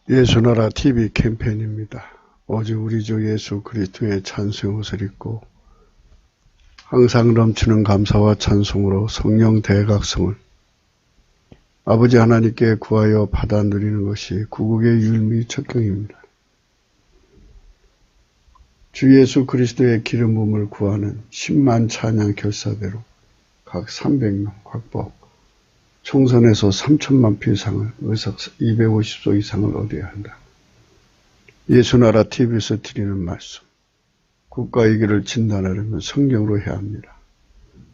예수나라 TV 캠페인입니다. 오직 우리 주 예수 그리스도의 찬송의 옷을 입고 항상 넘치는 감사와 찬송으로 성령 대각성을 아버지 하나님께 구하여 받아 누리는 것이 구국의 율미 척경입니다. 주 예수 그리스도의 기름 부음을 구하는 10만 찬양 결사대로 각 300명 확보, 총선에서 3천만 표 이상을, 의석 250소 이상을 얻어야 한다. 예수나라 TV에서 드리는 말씀, 국가의 길을 진단하려면 성경으로 해야 합니다.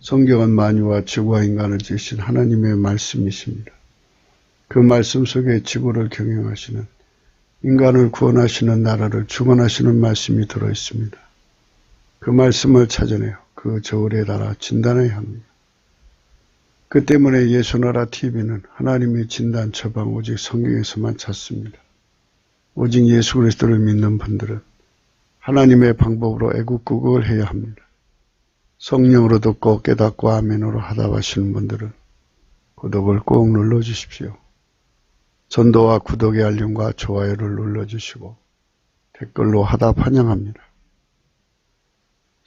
성경은 만유와 지구와 인간을 지으신 하나님의 말씀이십니다. 그 말씀 속에 지구를 경영하시는, 인간을 구원하시는, 나라를 주관하시는 말씀이 들어있습니다. 그 말씀을 찾아내어 그 저울에 달아 진단해야 합니다. 그 때문에 예수나라 TV는 하나님의 진단 처방 오직 성경에서만 찾습니다. 오직 예수 그리스도를 믿는 분들은 하나님의 방법으로 애국구국을 해야 합니다. 성령으로 듣고 깨닫고 아멘으로 하답하시는 분들은 구독을 꼭 눌러주십시오. 전도와 구독의 알림과 좋아요를 눌러주시고 댓글로 하답 환영합니다.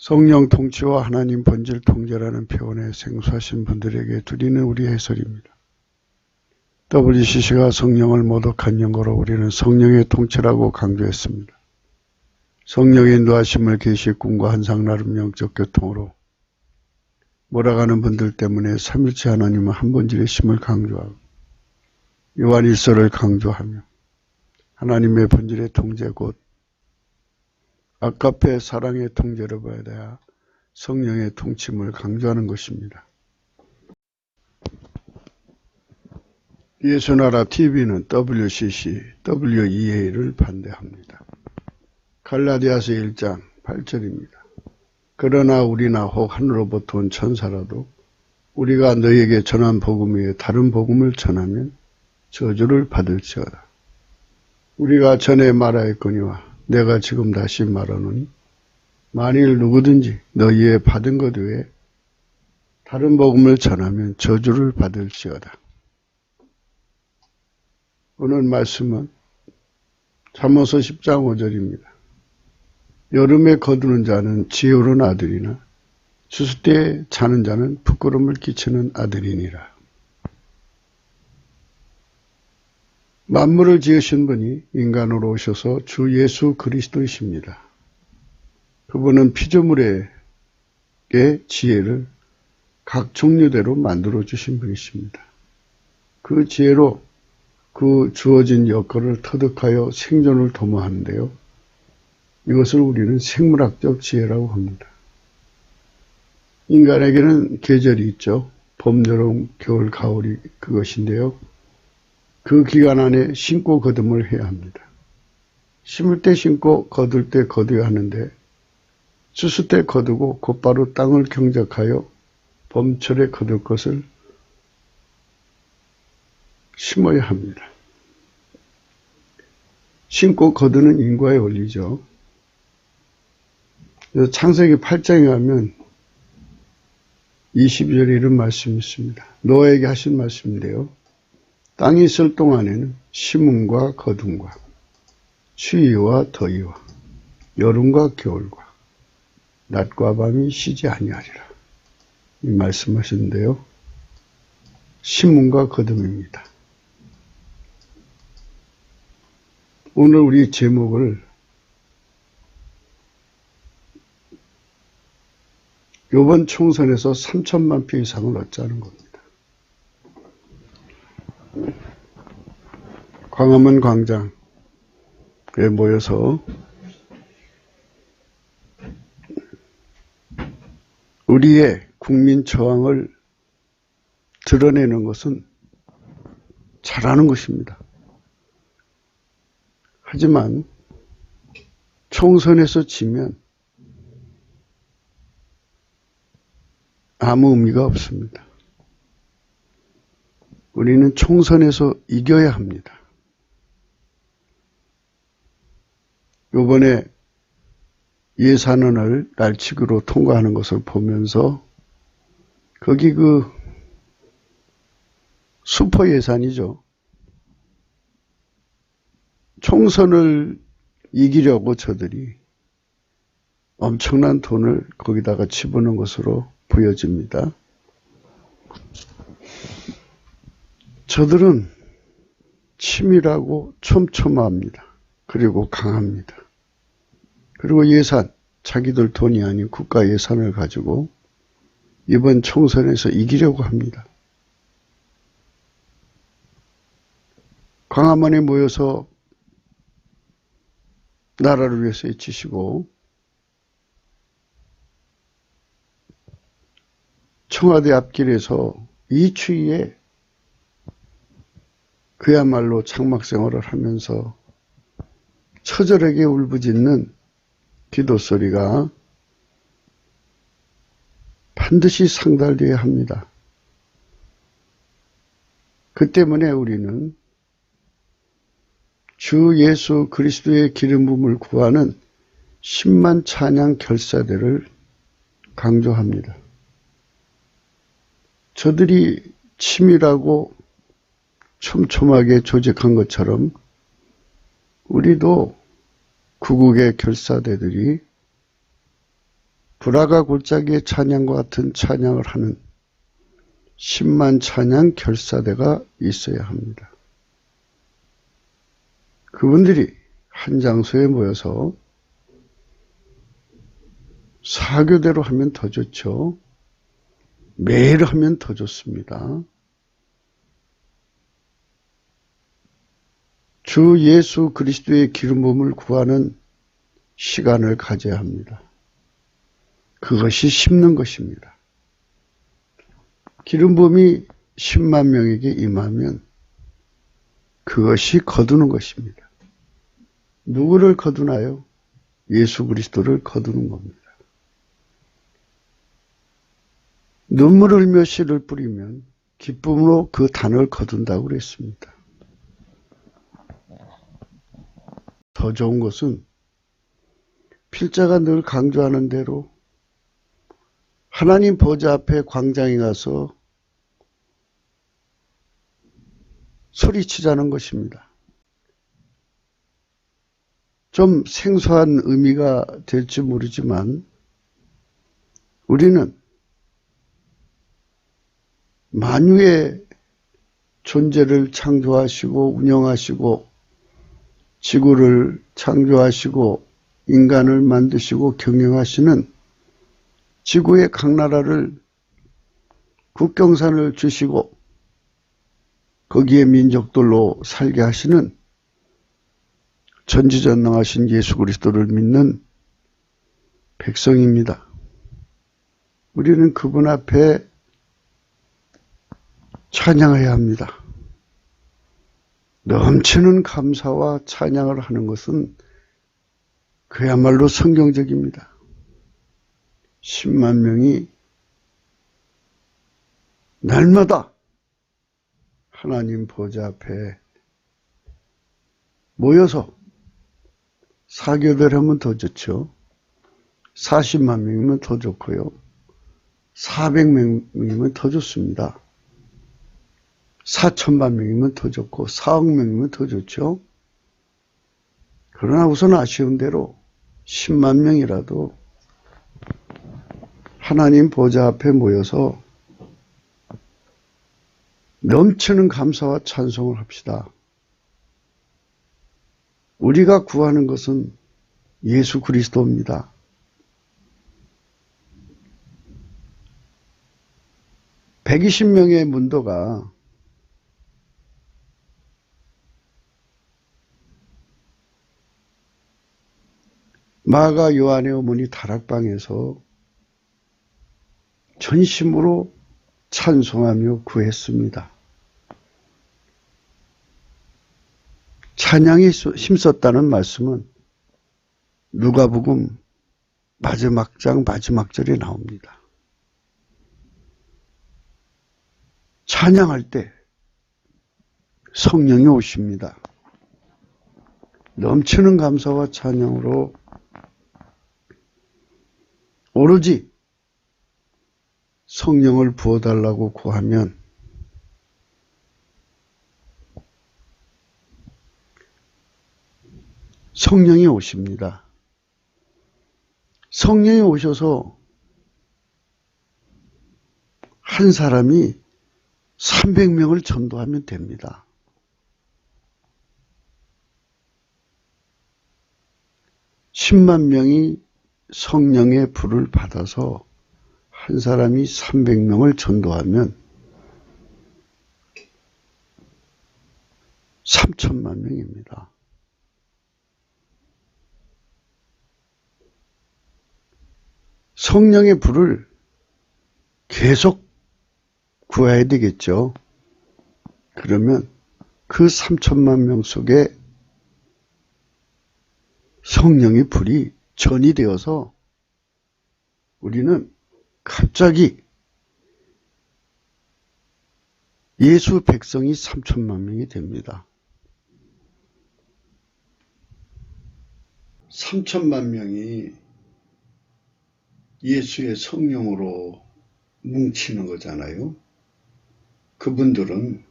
성령 통치와 하나님 본질 통제라는 표현에 생소하신 분들에게 드리는 우리 해설입니다. WCC가 성령을 모독한 연고로 우리는 성령의 통치라고 강조했습니다. 성령의 인도하심을 계시 꿈과 환상 나름 영적 교통으로 몰아가는 분들 때문에 삼일체 하나님은 한 본질의 심을 강조하고 요한 1서를 강조하며 하나님의 본질의 통제 곧 아까페 사랑의 통제로 봐야 돼야 성령의 통침을 강조하는 것입니다. 예수나라 TV는 WCC, WEA를 반대합니다. 갈라디아서 1장 8절입니다. 그러나 우리나 혹 하늘로부터 온 천사라도 우리가 너희에게 전한 복음 외에 다른 복음을 전하면 저주를 받을지어다. 우리가 전에 말하였거니와 내가 지금 다시 말하노니 만일 누구든지 너희의 받은 것 외에 다른 복음을 전하면 저주를 받을지어다. 오늘 말씀은 잠언서 10장 5절입니다. 여름에 거두는 자는 지혜로운 아들이나 추수 때에 자는 자는 부끄러움을 끼치는 아들이니라. 만물을 지으신 분이 인간으로 오셔서 주 예수 그리스도이십니다. 그분은 피조물에게 지혜를 각 종류대로 만들어 주신 분이십니다. 그 지혜로 그 주어진 여건을 터득하여 생존을 도모하는데요. 이것을 우리는 생물학적 지혜라고 합니다. 인간에게는 계절이 있죠. 봄, 여름, 겨울, 가을이 그것인데요. 그 기간 안에 심고 거둠을 해야 합니다. 심을 때 심고 거둘 때 거둬야 하는데 추수 때 거두고 곧바로 땅을 경작하여 봄철에 거둘 것을 심어야 합니다. 심고 거두는 인과의 원리죠. 그래서 창세기 8장에 가면 22절에 이런 말씀이 있습니다. 노아에게 하신 말씀인데요. 땅이 있을 동안에는 심음과 거둠과 추위와 더위와 여름과 겨울과 낮과 밤이 쉬지 아니하리라. 이 말씀하시는데요. 심음과 거둠입니다. 오늘 우리 제목을 이번 총선에서 3천만 표 이상을 얻자는 겁니다. 광화문 광장에 모여서 우리의 국민 저항을 드러내는 것은 잘하는 것입니다. 하지만 총선에서 지면 아무 의미가 없습니다. 우리는 총선에서 이겨야 합니다. 이번에 예산안을 날치기로 통과하는 것을 보면서 거기 그 슈퍼 예산이죠. 총선을 이기려고 저들이 엄청난 돈을 거기다가 집어넣은 것으로 보여집니다. 저들은 치밀하고 촘촘합니다. 그리고 강합니다. 그리고 예산, 자기들 돈이 아닌 국가 예산을 가지고 이번 총선에서 이기려고 합니다. 광화문에 모여서 나라를 위해서 애치시고 청와대 앞길에서 이 추위에 그야말로 장막 생활을 하면서 처절하게 울부짖는 기도 소리가 반드시 상달되어야 합니다. 그 때문에 우리는 주 예수 그리스도의 기름 부음을 구하는 10만 찬양 결사대를 강조합니다. 저들이 치밀하고 촘촘하게 조직한 것처럼 우리도 구국의 결사대들이 불화가 골짜기의 찬양과 같은 찬양을 하는 10만 찬양 결사대가 있어야 합니다. 그분들이 한 장소에 모여서 사교대로 하면 더 좋죠. 매일 하면 더 좋습니다. 주 예수 그리스도의 기름 부음을 구하는 시간을 가져야 합니다. 그것이 심는 것입니다. 기름 부음이 10만 명에게 임하면 그것이 거두는 것입니다. 누구를 거두나요? 예수 그리스도를 거두는 겁니다. 눈물을 흘며 씨를 뿌리면 기쁨으로 그 단을 거둔다고 그랬습니다. 더 좋은 것은 필자가 늘 강조하는 대로 하나님 보좌 앞에 광장에 가서 소리치자는 것입니다. 좀 생소한 의미가 될지 모르지만 우리는 만유의 존재를 창조하시고 운영하시고 지구를 창조하시고 인간을 만드시고 경영하시는 지구의 각 나라를 국경선을 주시고 거기에 민족들로 살게 하시는 전지전능하신 예수 그리스도를 믿는 백성입니다. 우리는 그분 앞에 찬양해야 합니다. 넘치는 감사와 찬양을 하는 것은 그야말로 성경적입니다. 10만 명이 날마다 하나님 보좌 앞에 모여서 사교대를 하면 더 좋죠. 40만 명이면 더 좋고요. 400명이면 더 좋습니다. 4천만 명이면 더 좋고 4억 명이면 더 좋죠. 그러나 우선 아쉬운 대로 10만 명이라도 하나님 보좌 앞에 모여서 넘치는 감사와 찬송을 합시다. 우리가 구하는 것은 예수 그리스도입니다. (120명의) 문도가 마가 요한의 어머니 다락방에서 전심으로 찬송하며 구했습니다. 찬양이 힘썼다는 말씀은 누가복음 마지막 장 마지막 절에 나옵니다. 찬양할 때 성령이 오십니다. 넘치는 감사와 찬양으로 오로지 성령을 부어달라고 구하면 성령이 오십니다. 성령이 오셔서 한 사람이 300명을 전도하면 됩니다. (10만) 명이 성령의 불을 받아서 한 사람이 300명을 전도하면 3천만 명입니다. 성령의 불을 계속 구해야 되겠죠. 그러면 그 3천만 명 속에 성령의 불이 전이 되어서 우리는 갑자기 예수 백성이 3천만 명이 됩니다. 3천만 명이 예수의 성령으로 뭉치는 거잖아요. 그분들은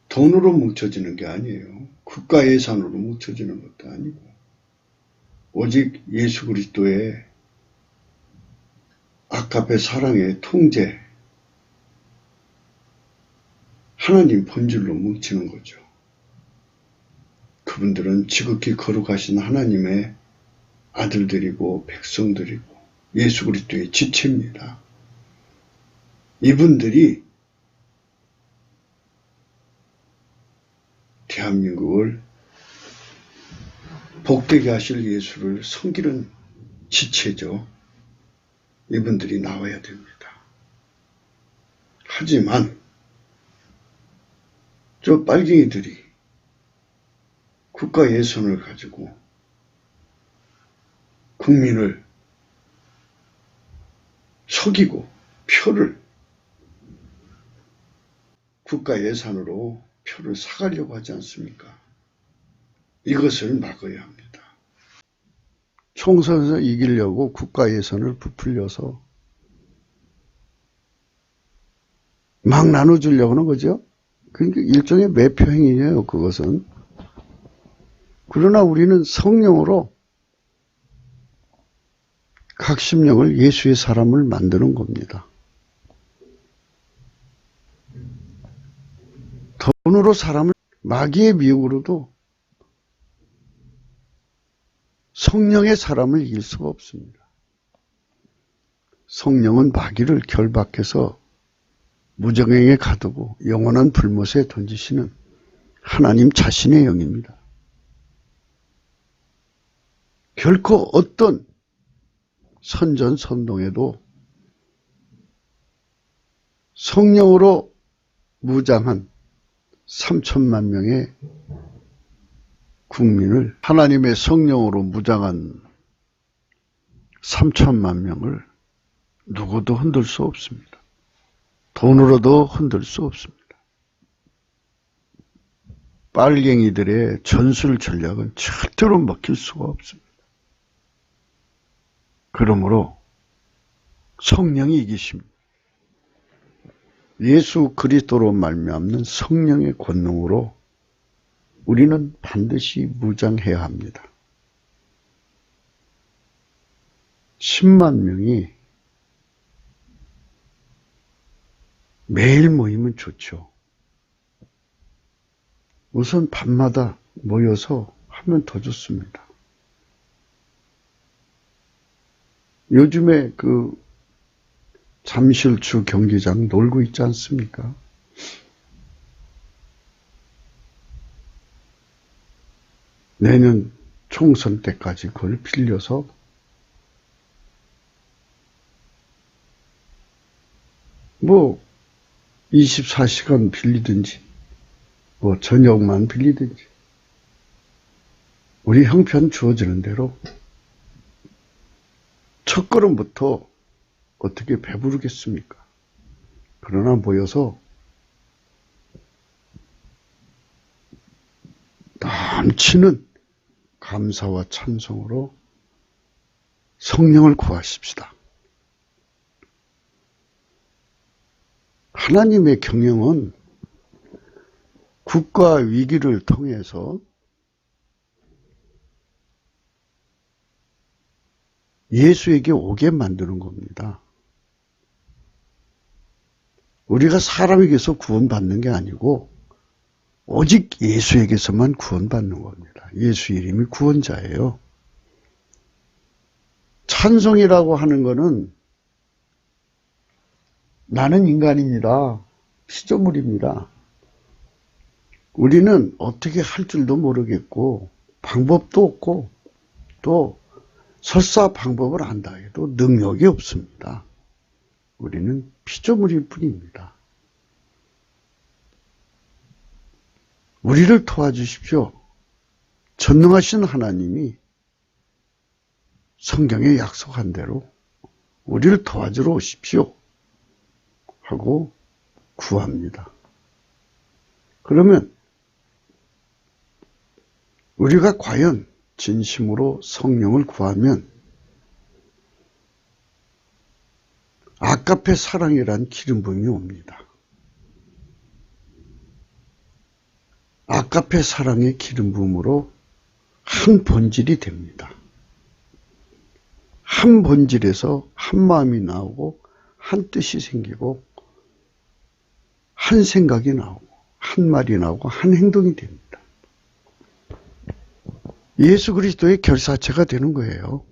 돈으로 뭉쳐지는 게 아니에요. 국가 예산으로 뭉쳐지는 것도 아니고 오직 예수 그리스도의 아까페 사랑의 통제, 하나님 본질로 뭉치는 거죠. 그분들은 지극히 거룩하신 하나님의 아들들이고 백성들이고 예수 그리스도의 지체입니다. 이분들이 대한민국을 복되게 하실 예수를 섬기는 지체죠. 이분들이 나와야 됩니다. 하지만 저 빨갱이들이 국가 예산을 가지고 국민을 속이고 표를 국가 예산으로 표를 사가려고 하지 않습니까? 이것을 막아야 합니다. 총선에서 이기려고 국가 예산을 부풀려서 막 나눠주려고 하는 거죠. 그러니까 일종의 매표 행위예요, 그것은. 그러나 우리는 성령으로 각 심령을 예수의 사람을 만드는 겁니다. 돈으로 사람을 마귀의 미혹으로도 성령의 사람을 이길 수가 없습니다. 성령은 마귀를 결박해서 무정행에 가두고 영원한 불못에 던지시는 하나님 자신의 영입니다. 결코 어떤 선전선동에도 성령으로 무장한 3천만 명의 국민을, 하나님의 성령으로 무장한 3천만 명을 누구도 흔들 수 없습니다. 돈으로도 흔들 수 없습니다. 빨갱이들의 전술 전략은 절대로 먹힐 수가 없습니다. 그러므로 성령이 이기십니다. 예수 그리스도로 말미암는 성령의 권능으로 우리는 반드시 무장해야 합니다. 10만 명이 매일 모이면 좋죠. 우선 밤마다 모여서 하면 더 좋습니다. 요즘에 그 잠실주 경기장 놀고 있지 않습니까? 내년 총선 때까지 그걸 빌려서 뭐 24시간 빌리든지 뭐 저녁만 빌리든지 우리 형편 주어지는 대로 첫 걸음부터 어떻게 배부르겠습니까? 그러나 모여서 넘치는 감사와 찬송으로 성령을 구하십시다. 하나님의 경영은 국가 위기를 통해서 예수에게 오게 만드는 겁니다. 우리가 사람에게서 구원받는 게 아니고 오직 예수에게서만 구원받는 겁니다. 예수 이름이 구원자예요. 찬송이라고 하는 거는 나는 인간입니다. 피조물입니다. 우리는 어떻게 할 줄도 모르겠고 방법도 없고 또 설사 방법을 안다 해도 능력이 없습니다. 우리는 피조물일 뿐입니다. 우리를 도와주십시오. 전능하신 하나님이 성경에 약속한 대로 우리를 도와주러 오십시오 하고 구합니다. 그러면 우리가 과연 진심으로 성령을 구하면 아가페 사랑이란 기름 부음이 옵니다. 아가페 사랑의 기름 부음으로 한 본질이 됩니다. 한 본질에서 한 마음이 나오고 한 뜻이 생기고 한 생각이 나오고 한 말이 나오고 한 행동이 됩니다. 예수 그리스도의 결사체가 되는 거예요.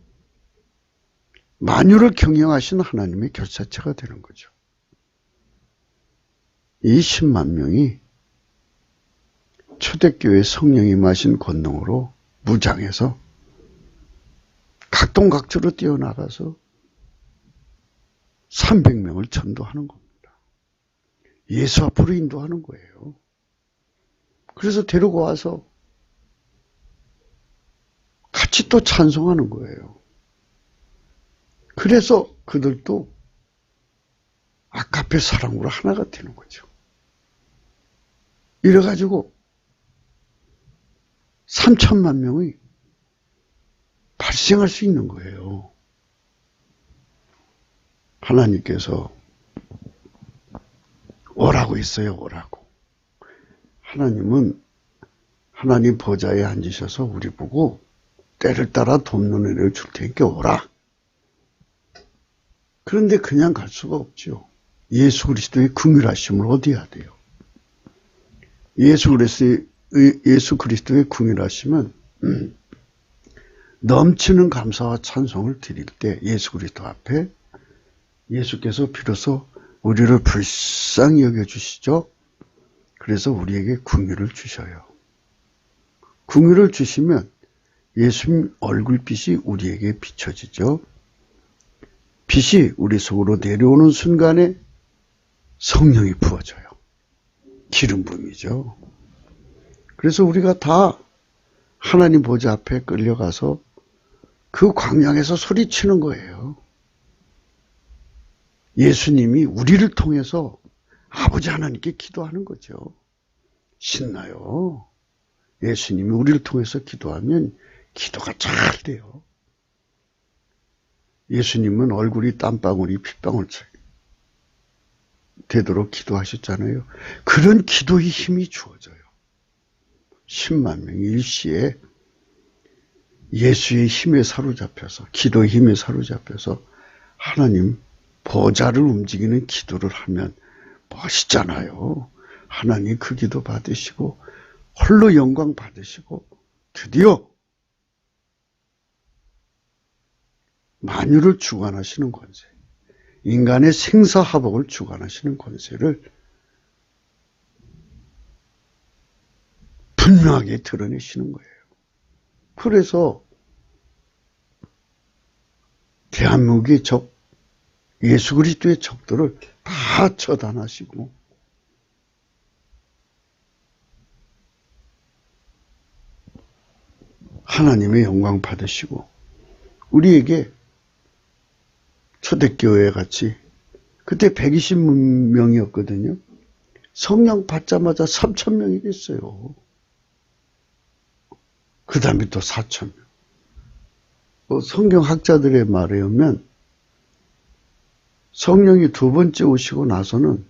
만유를 경영하신 하나님의 결사체가 되는 거죠. 이 10만 명이 초대교회 성령이 마신 권능으로 무장해서 각동각주로 뛰어나가서 300명을 전도하는 겁니다. 예수 앞으로 인도하는 거예요. 그래서 데리고 와서 같이 또 찬송하는 거예요. 그래서 그들도 아가페 사랑으로 하나가 되는 거죠. 이래가지고 3천만 명이 발생할 수 있는 거예요. 하나님께서 오라고 했어요. 오라고. 하나님은 하나님 보좌에 앉으셔서 우리 보고 때를 따라 돕는 은혜를 줄 테니까 오라. 그런데 그냥 갈 수가 없죠. 예수 그리스도의 긍휼하심을 얻어야 돼요. 예수 그리스도의 긍휼하심은 넘치는 감사와 찬송을 드릴 때 예수 그리스도 앞에 예수께서 비로소 우리를 불쌍히 여겨주시죠. 그래서 우리에게 긍휼을 주셔요. 긍휼을 주시면 예수님 얼굴빛이 우리에게 비춰지죠. 빛이 우리 속으로 내려오는 순간에 성령이 부어져요. 기름 부음이죠. 그래서 우리가 다 하나님 보좌 앞에 끌려가서 그 광야에서 소리치는 거예요. 예수님이 우리를 통해서 아버지 하나님께 기도하는 거죠. 신나요. 예수님이 우리를 통해서 기도하면 기도가 잘 돼요. 예수님은 얼굴이 땀방울이 핏방울 되도록 기도하셨잖아요. 그런 기도의 힘이 주어져요. 10만 명이 일시에 예수의 힘에 사로잡혀서 기도의 힘에 사로잡혀서 하나님 보좌를 움직이는 기도를 하면 멋있잖아요. 하나님 그 기도 받으시고 홀로 영광 받으시고 드디어 만유를 주관하시는 권세, 인간의 생사화복을 주관하시는 권세를 분명하게 드러내시는 거예요. 그래서 대한민국의 적, 예수 그리스도의 적들을 다 처단하시고 하나님의 영광 받으시고 우리에게 초대교회 같이 그때 120명이었거든요. 성령 받자마자 3,000명이 됐어요. 그 다음에 또 4,000명. 성경학자들의 말에 의하면 성령이 두 번째 오시고 나서는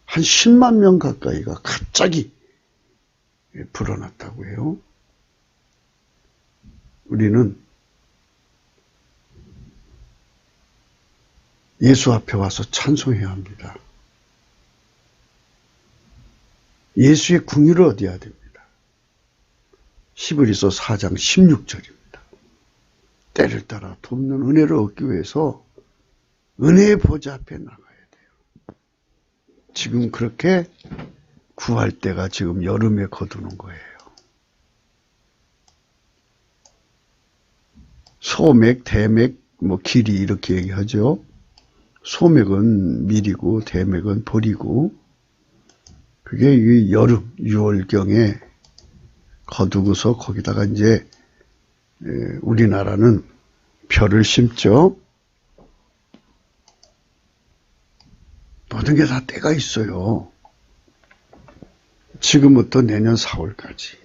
한 10만 명 가까이가 갑자기 불어났다고 해요. 우리는 예수 앞에 와서 찬송해야 합니다. 예수의 궁유를 얻어야 됩니다. 히브리서 4장 16절입니다. 때를 따라 돕는 은혜를 얻기 위해서 은혜의 보좌 앞에 나가야 돼요. 지금 그렇게 구할 때가 지금 여름에 거두는 거예요. 소맥, 대맥, 길이 이렇게 얘기하죠. 소맥은 밀이고 대맥은 보리고 그게 이 여름 6월경에 거두고서 거기다가 이제 우리나라는 벼를 심죠. 모든 게 다 때가 있어요. 지금부터 내년 4월까지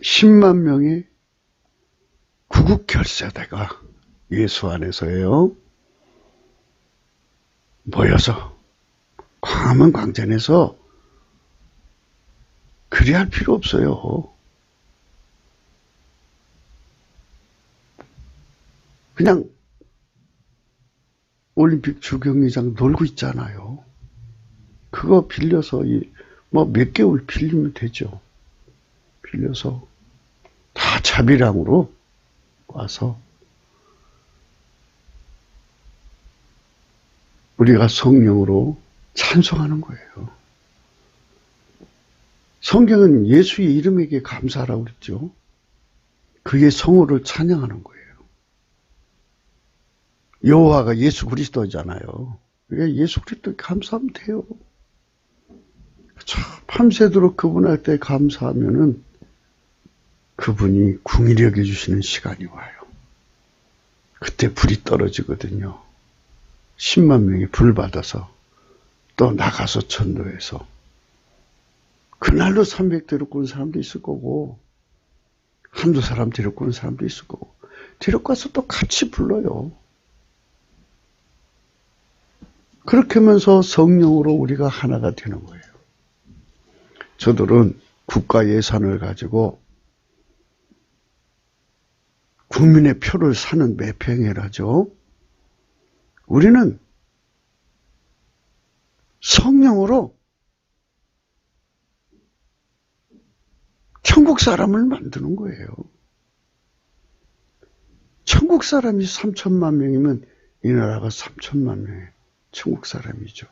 10만 명의 구국결세대가 예수 안에서예요. 모여서 광화문 광장에서 그리할 필요 없어요. 그냥 올림픽 주경기장 놀고 있잖아요. 그거 빌려서 몇 개월 빌리면 되죠. 빌려서 다 자비량으로 와서 우리가 성령으로 찬송하는 거예요. 성경은 예수의 이름에게 감사하라고 그랬죠. 그의 성호를 찬양하는 거예요. 여호와가 예수 그리스도잖아요. 그러니까 예수 그리스도에 감사하면 돼요. 밤새도록 그분한테 감사하면은 그분이 궁일이 여겨주시는 시간이 와요. 그때 불이 떨어지거든요. 10만 명이 불 받아서 또 나가서 전도해서 그날로 300 데리고 온 사람도 있을 거고 한두 사람 데리고 온 사람도 있을 거고 데리고 와서 또 같이 불러요. 그렇게 하면서 성령으로 우리가 하나가 되는 거예요. 저들은 국가 예산을 가지고 국민의 표를 사는 매평이라죠. 우리는 성령으로 천국 사람을 만드는 거예요. 천국 사람이 3천만 명이면 이 나라가 3천만 명의 천국 사람이죠.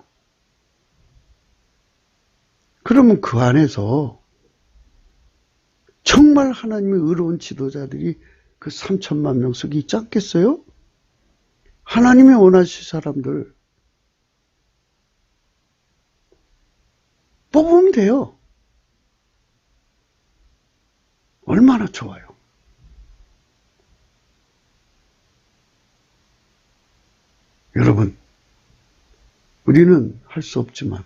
그러면 그 안에서 정말 하나님의 의로운 지도자들이 그 3천만 명 속에 있지 않겠어요? 하나님이 원하실 사람들 뽑으면 돼요. 얼마나 좋아요. 여러분, 우리는 할 수 없지만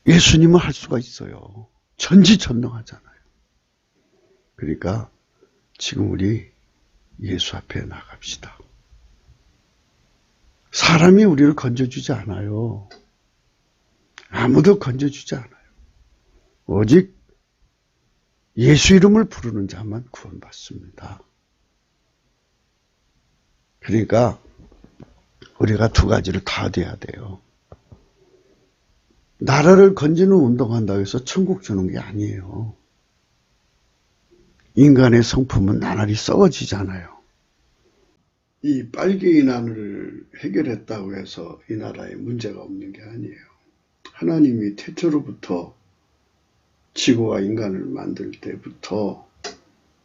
예수님은 할 수가 있어요. 전지전능하잖아요. 그러니까 지금 우리 예수 앞에 나갑시다. 사람이 우리를 건져주지 않아요. 아무도 건져주지 않아요. 오직 예수 이름을 부르는 자만 구원받습니다. 그러니까 우리가 두 가지를 다 돼야 돼요. 나라를 건지는 운동한다고 해서 천국 주는 게 아니에요. 인간의 성품은 나날이 썩어지잖아요. 이 빨갱이난을 해결했다고 해서 이 나라에 문제가 없는 게 아니에요. 하나님이 태초로부터 지구와 인간을 만들 때부터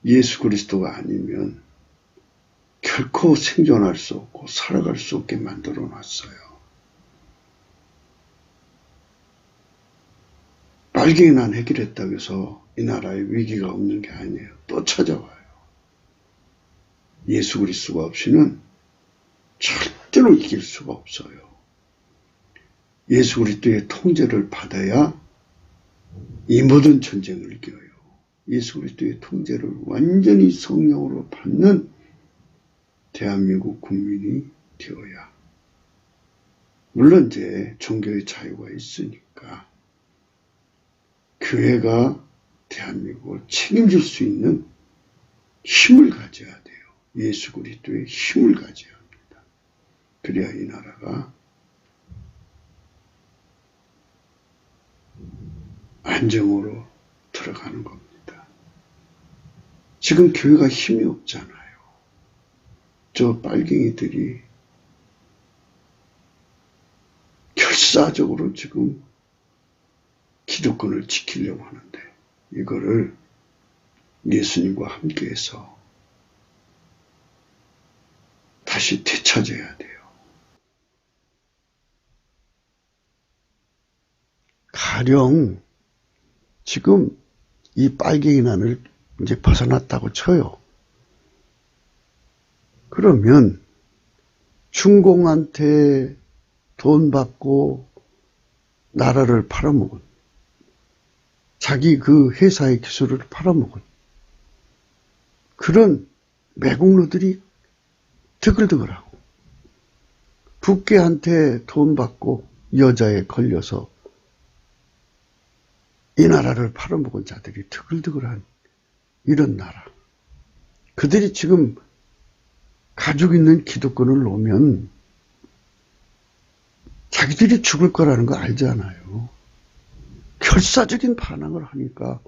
예수 그리스도가 아니면 결코 생존할 수 없고 살아갈 수 없게 만들어 놨어요. 빨갱이난 해결했다고 해서 이 나라에 위기가 없는 게 아니에요. 또 찾아와요. 예수 그리스도가 없이는 절대로 이길 수가 없어요. 예수 그리스도의 통제를 받아야 이 모든 전쟁을 이겨요. 예수 그리스도의 통제를 완전히 성령으로 받는 대한민국 국민이 되어야. 물론 이제 종교의 자유가 있으니까 교회가 대한민국을 책임질 수 있는 힘을 가져야 돼요. 예수 그리스도의 힘을 가져야 합니다. 그래야 이 나라가 안정으로 들어가는 겁니다. 지금 교회가 힘이 없잖아요. 저 빨갱이들이 결사적으로 지금 기득권을 지키려고 하는데 이거를 예수님과 함께해서 다시 되찾아야 돼요. 가령 지금 이 빨갱이 난을 이제 벗어났다고 쳐요. 그러면 중공한테 돈 받고 나라를 팔아먹은, 자기 그 회사의 기술을 팔아먹은 그런 매국노들이 드글드글하고, 북계한테 돈 받고 여자에 걸려서 이 나라를 팔아먹은 자들이 드글드글한 이런 나라. 그들이 지금 가지고 있는 기득권을 놓으면 자기들이 죽을 거라는 거 알잖아요. 결사적인 반항을 하니까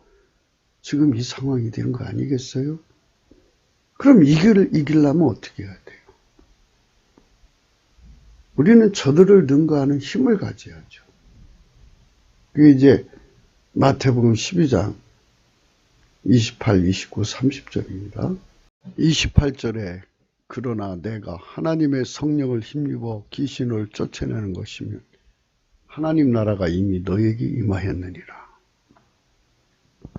지금 이 상황이 되는 거 아니겠어요? 그럼 이기려면 어떻게 해야 돼요? 우리는 저들을 능가하는 힘을 가져야죠. 그게 이제 마태복음 12장 28, 29, 30절입니다. 28절에 그러나 내가 하나님의 성령을 힘입어 귀신을 쫓아내는 것이면 하나님 나라가 이미 너에게 임하였느니라.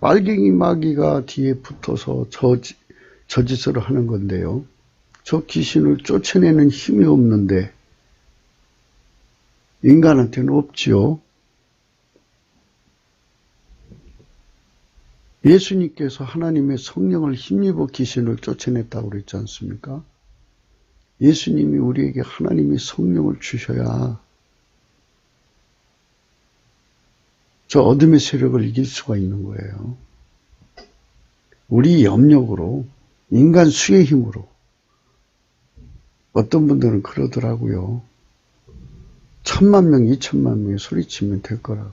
빨갱이 마귀가 뒤에 붙어서 저 짓을 하는 건데요. 저 귀신을 쫓아내는 힘이 없는데 인간한테는 없지요. 예수님께서 하나님의 성령을 힘입어 귀신을 쫓아냈다고 그랬지 않습니까? 예수님이 우리에게 하나님의 성령을 주셔야 저 어둠의 세력을 이길 수가 있는 거예요. 우리 염력으로, 인간 수의 힘으로. 어떤 분들은 그러더라고요. 1000만 명, 2000만 명이 소리치면 될 거라고.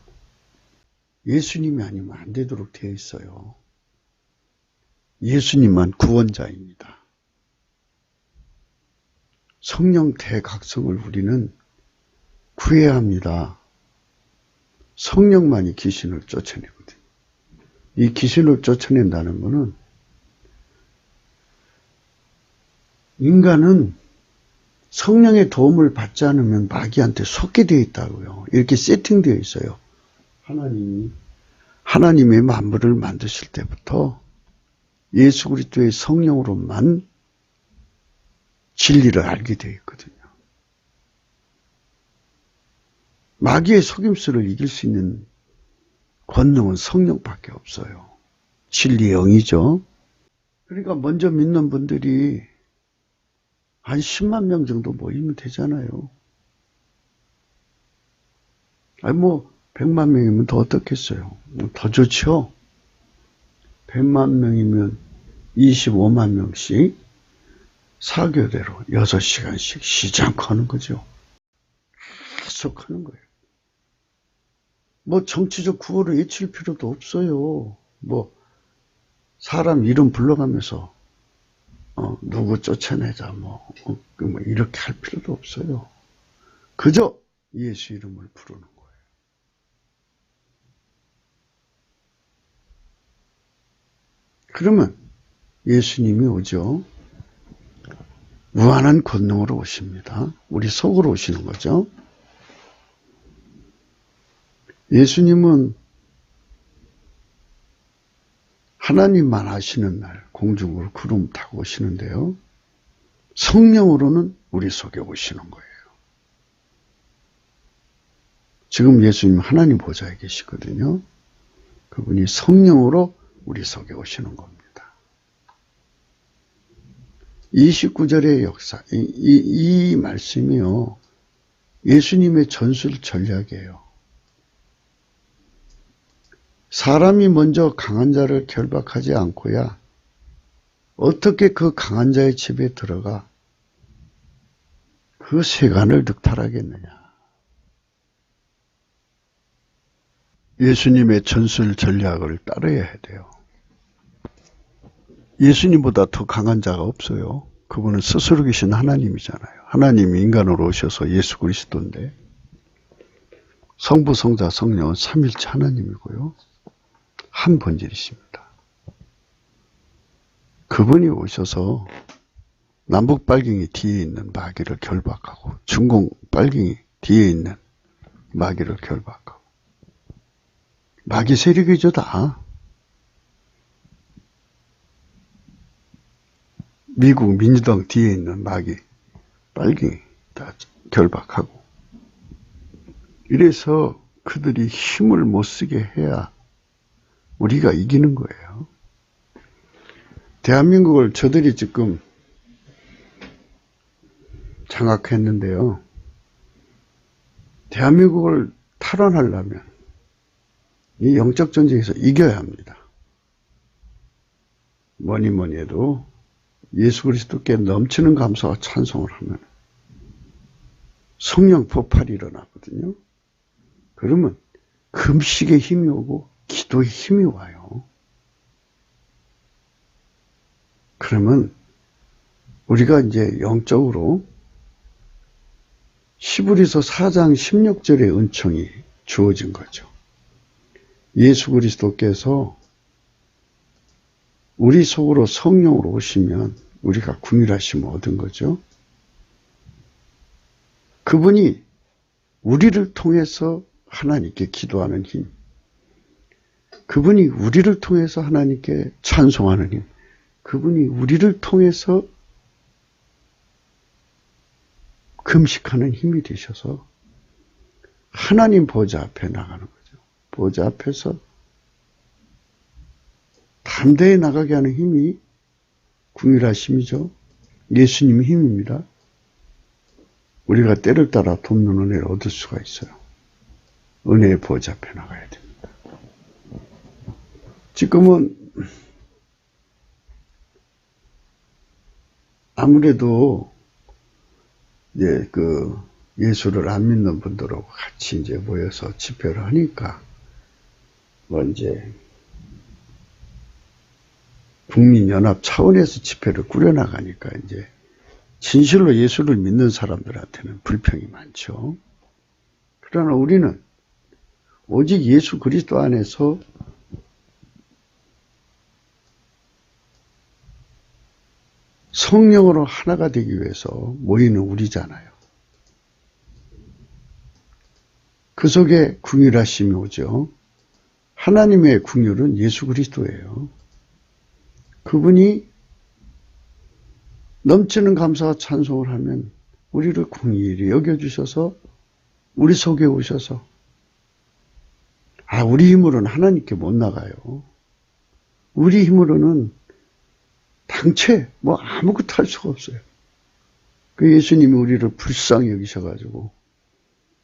예수님이 아니면 안 되도록 되어 있어요. 예수님만 구원자입니다. 성령 대각성을 우리는 구해야 합니다. 성령만이 귀신을 쫓아내거든요. 이 귀신을 쫓아낸다는 것은 인간은 성령의 도움을 받지 않으면 마귀한테 속게 되어 있다고요. 이렇게 세팅되어 있어요. 하나님의 만물을 만드실 때부터 예수 그리스도의 성령으로만 진리를 알게 되어 있거든요. 마귀의 속임수를 이길 수 있는 권능은 성령밖에 없어요. 진리의 영이죠. 그러니까 먼저 믿는 분들이 한 10만 명 정도 모이면 되잖아요. 아니 100만 명이면 더 어떻겠어요? 더 좋죠? 100만 명이면 25만 명씩 사교대로 6시간씩 쉬지 않고 하는 거죠. 계속 하는 거예요. 정치적 구호를 외칠 필요도 없어요. 사람 이름 불러가면서 누구 쫓아내자 이렇게 할 필요도 없어요. 그저 예수 이름을 부르는 거예요. 그러면 예수님이 오죠. 무한한 권능으로 오십니다. 우리 속으로 오시는 거죠. 예수님은 하나님만 하시는 날 공중으로 구름 타고 오시는데요. 성령으로는 우리 속에 오시는 거예요. 지금 예수님 하나님 보좌에 계시거든요. 그분이 성령으로 우리 속에 오시는 겁니다. 29절의 역사, 이 말씀이요. 예수님의 전술 전략이에요. 사람이 먼저 강한 자를 결박하지 않고야 어떻게 그 강한 자의 집에 들어가 그 세간을 득탈하겠느냐. 예수님의 전술 전략을 따라야 돼요. 예수님보다 더 강한 자가 없어요. 그분은 스스로 계신 하나님이잖아요. 하나님이 인간으로 오셔서 예수 그리스도인데 성부, 성자, 성령은 삼일체 하나님이고요. 한 본질이십니다. 그분이 오셔서 남북 빨갱이 뒤에 있는 마귀를 결박하고 중공 빨갱이 뒤에 있는 마귀를 결박하고 마귀 세력이죠 다. 미국 민주당 뒤에 있는 마귀 빨갱이 다 결박하고 이래서 그들이 힘을 못 쓰게 해야 우리가 이기는 거예요. 대한민국을 저들이 지금 장악했는데요. 대한민국을 탈환하려면 이 영적 전쟁에서 이겨야 합니다. 뭐니 해도 예수 그리스도께 넘치는 감사와 찬송을 하면 성령 폭발이 일어나거든요. 그러면 금식의 힘이 오고 기도의 힘이 와요. 그러면 우리가 이제 영적으로 히브리서 4장 16절의 은총이 주어진 거죠. 예수 그리스도께서 우리 속으로 성령으로 오시면 우리가 긍휼하심을 얻은 거죠. 그분이 우리를 통해서 하나님께 기도하는 힘, 그분이 우리를 통해서 하나님께 찬송하는 힘, 그분이 우리를 통해서 금식하는 힘이 되셔서 하나님 보좌 앞에 나가는 거죠. 보좌 앞에서 담대히 나가게 하는 힘이 긍휼하심이죠. 예수님의 힘입니다. 우리가 때를 따라 돕는 은혜를 얻을 수가 있어요. 은혜의 보좌 앞에 나가야 됩니다. 지금은 아무래도 이제 예수를 안 믿는 분들하고 같이 이제 모여서 집회를 하니까 뭐 이제 국민연합 차원에서 집회를 꾸려나가니까 이제 진실로 예수를 믿는 사람들한테는 불평이 많죠. 그러나 우리는 오직 예수 그리스도 안에서 성령으로 하나가 되기 위해서 모이는 우리잖아요. 그 속에 긍휼하심이 오죠. 하나님의 긍휼은 예수 그리스도예요. 그분이 넘치는 감사와 찬송을 하면 우리를 긍휼히 여겨주셔서 우리 속에 오셔서 우리 힘으로는 하나님께 못 나가요. 우리 힘으로는 당최 아무것도 할 수가 없어요. 그 예수님이 우리를 불쌍히 여기셔가지고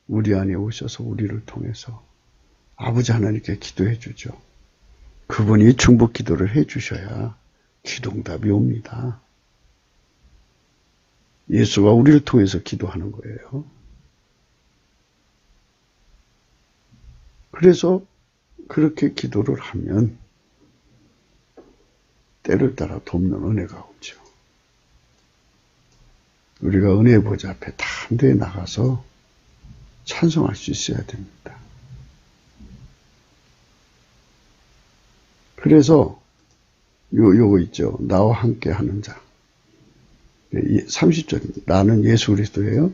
우리 안에 오셔서 우리를 통해서 아버지 하나님께 기도해 주죠. 그분이 중보 기도를 해 주셔야 기도응답이 옵니다. 예수가 우리를 통해서 기도하는 거예요. 그래서 그렇게 기도를 하면 때를 따라 돕는 은혜가 오죠. 우리가 은혜의 보좌 앞에 담대히 나가서 찬송할 수 있어야 됩니다. 그래서 요거 있죠. 나와 함께 하는 자. 30절입니다. 나는 예수 그리스도예요.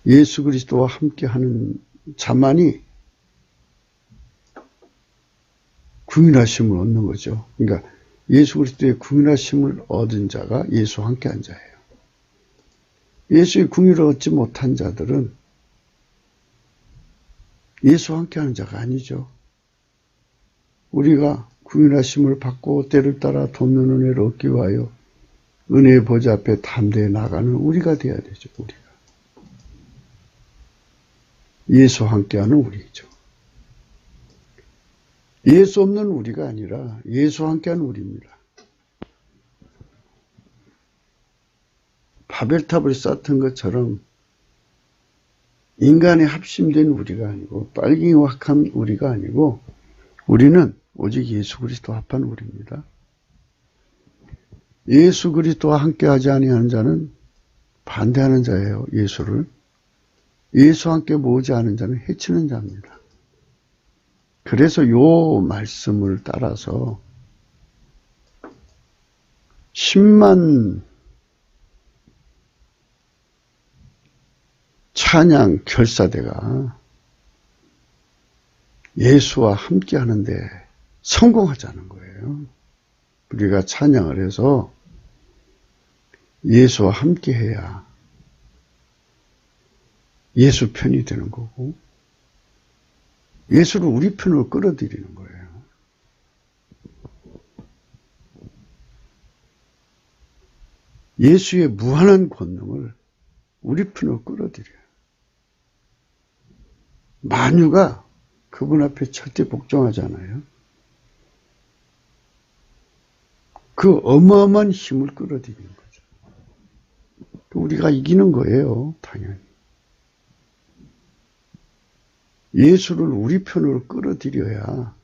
예수 그리스도와 함께 하는 자만이 긍휼하심을 얻는 거죠. 그러니까 예수 그리스도의 긍휼하심을 얻은 자가 예수와 함께 한 자예요. 예수의 긍휼을 얻지 못한 자들은 예수와 함께 하는 자가 아니죠. 우리가 긍휼하심을 받고 때를 따라 돕는 은혜를 얻기 위하여 은혜의 보좌 앞에 담대히 나가는 우리가 돼야 되죠. 우리가. 예수와 함께하는 우리죠. 예수 없는 우리가 아니라 예수와 함께하는 우리입니다. 바벨탑을 쌓던 것처럼 인간이 합심된 우리가 아니고 빨갱이와 합한 우리가 아니고 우리는 오직 예수 그리스도 합한 우리입니다. 예수 그리스도와 함께하지 아니하는 자는 반대하는 자예요. 예수를. 예수와 함께 모으지 않은 자는 해치는 자입니다. 그래서 요 말씀을 따라서 10만 찬양 결사대가 예수와 함께 하는데 성공하자는 거예요. 우리가 찬양을 해서 예수와 함께 해야 예수 편이 되는 거고 예수를 우리 편으로 끌어들이는 거예요. 예수의 무한한 권능을 우리 편으로 끌어들여요. 만유가 그분 앞에 절대 복종하잖아요. 그 어마어마한 힘을 끌어들이는 거죠. 우리가 이기는 거예요, 당연히. 예수를 우리 편으로 끌어들여야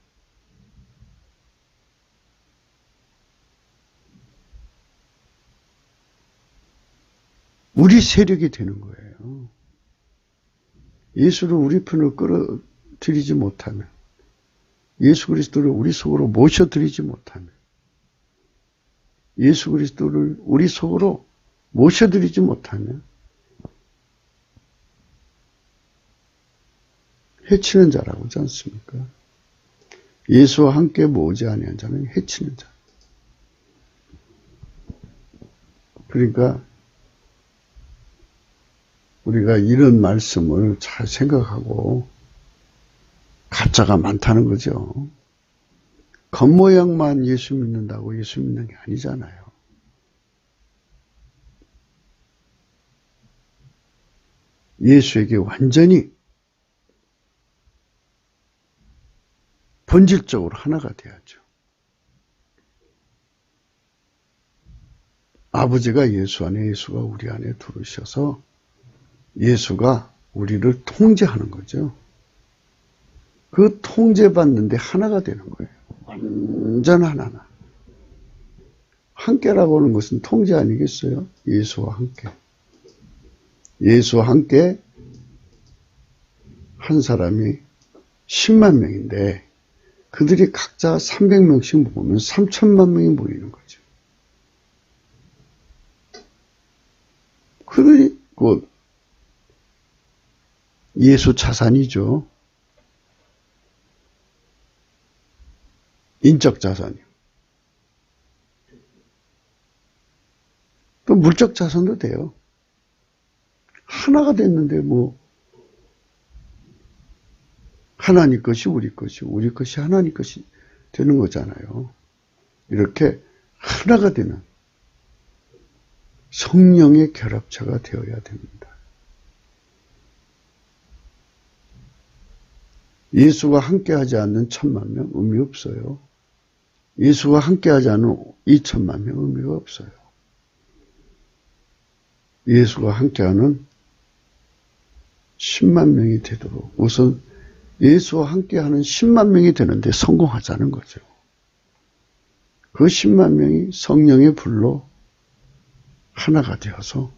우리 세력이 되는 거예요. 예수를 우리 편으로 끌어들이지 못하면, 예수 그리스도를 우리 속으로 모셔들이지 못하면, 예수 그리스도를 우리 속으로 모셔들이지 못하면 해치는 자라고 하지 않습니까? 예수와 함께 모으지 아니한 자는 해치는 자. 그러니까 우리가 이런 말씀을 잘 생각하고 가짜가 많다는 거죠. 겉모양만 예수 믿는다고 예수 믿는 게 아니잖아요. 예수에게 완전히 본질적으로 하나가 돼야죠. 아버지가 예수 안에, 예수가 우리 안에 들어오셔서 예수가 우리를 통제하는 거죠. 그 통제받는데 하나가 되는 거예요. 완전 하나. 함께라고 하는 것은 통제 아니겠어요? 예수와 함께. 예수와 함께 한 사람이 10만 명인데 그들이 각자 300명씩 모으면 3천만 명이 모이는 거죠. 그들이 곧 예수 자산이죠. 인적 자산이요. 또 물적 자산도 돼요. 하나가 됐는데 뭐 하나님 것이 우리 것이, 우리 것이 하나님 것이 되는 거잖아요. 이렇게 하나가 되는 성령의 결합체가 되어야 됩니다. 예수와 함께하지 않는 1000만 명 의미 없어요. 예수와 함께하지 않는 2000만 명 의미가 없어요. 예수와 함께하는 10만 명이 되도록 우선 예수와 함께하는 10만 명이 되는데 성공하자는 거죠. 그 10만 명이 성령의 불로 하나가 되어서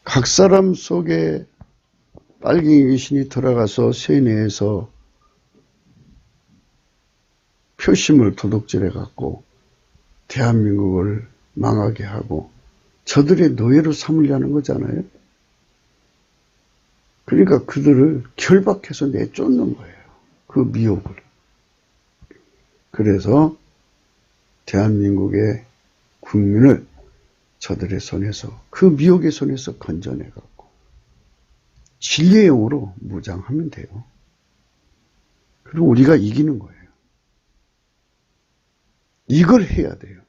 각 사람 속에 빨갱이 귀신이 들어가서 세뇌해서 표심을 도둑질해 갖고 대한민국을 망하게 하고 저들의 노예로 삼으려는 거잖아요. 그러니까 그들을 결박해서 내쫓는 거예요. 그 미혹을. 그래서 대한민국의 국민을 저들의 손에서, 그 미혹의 손에서 건져내갖고 진리의 영으로 무장하면 돼요. 그리고 우리가 이기는 거예요. 이걸 해야 돼요.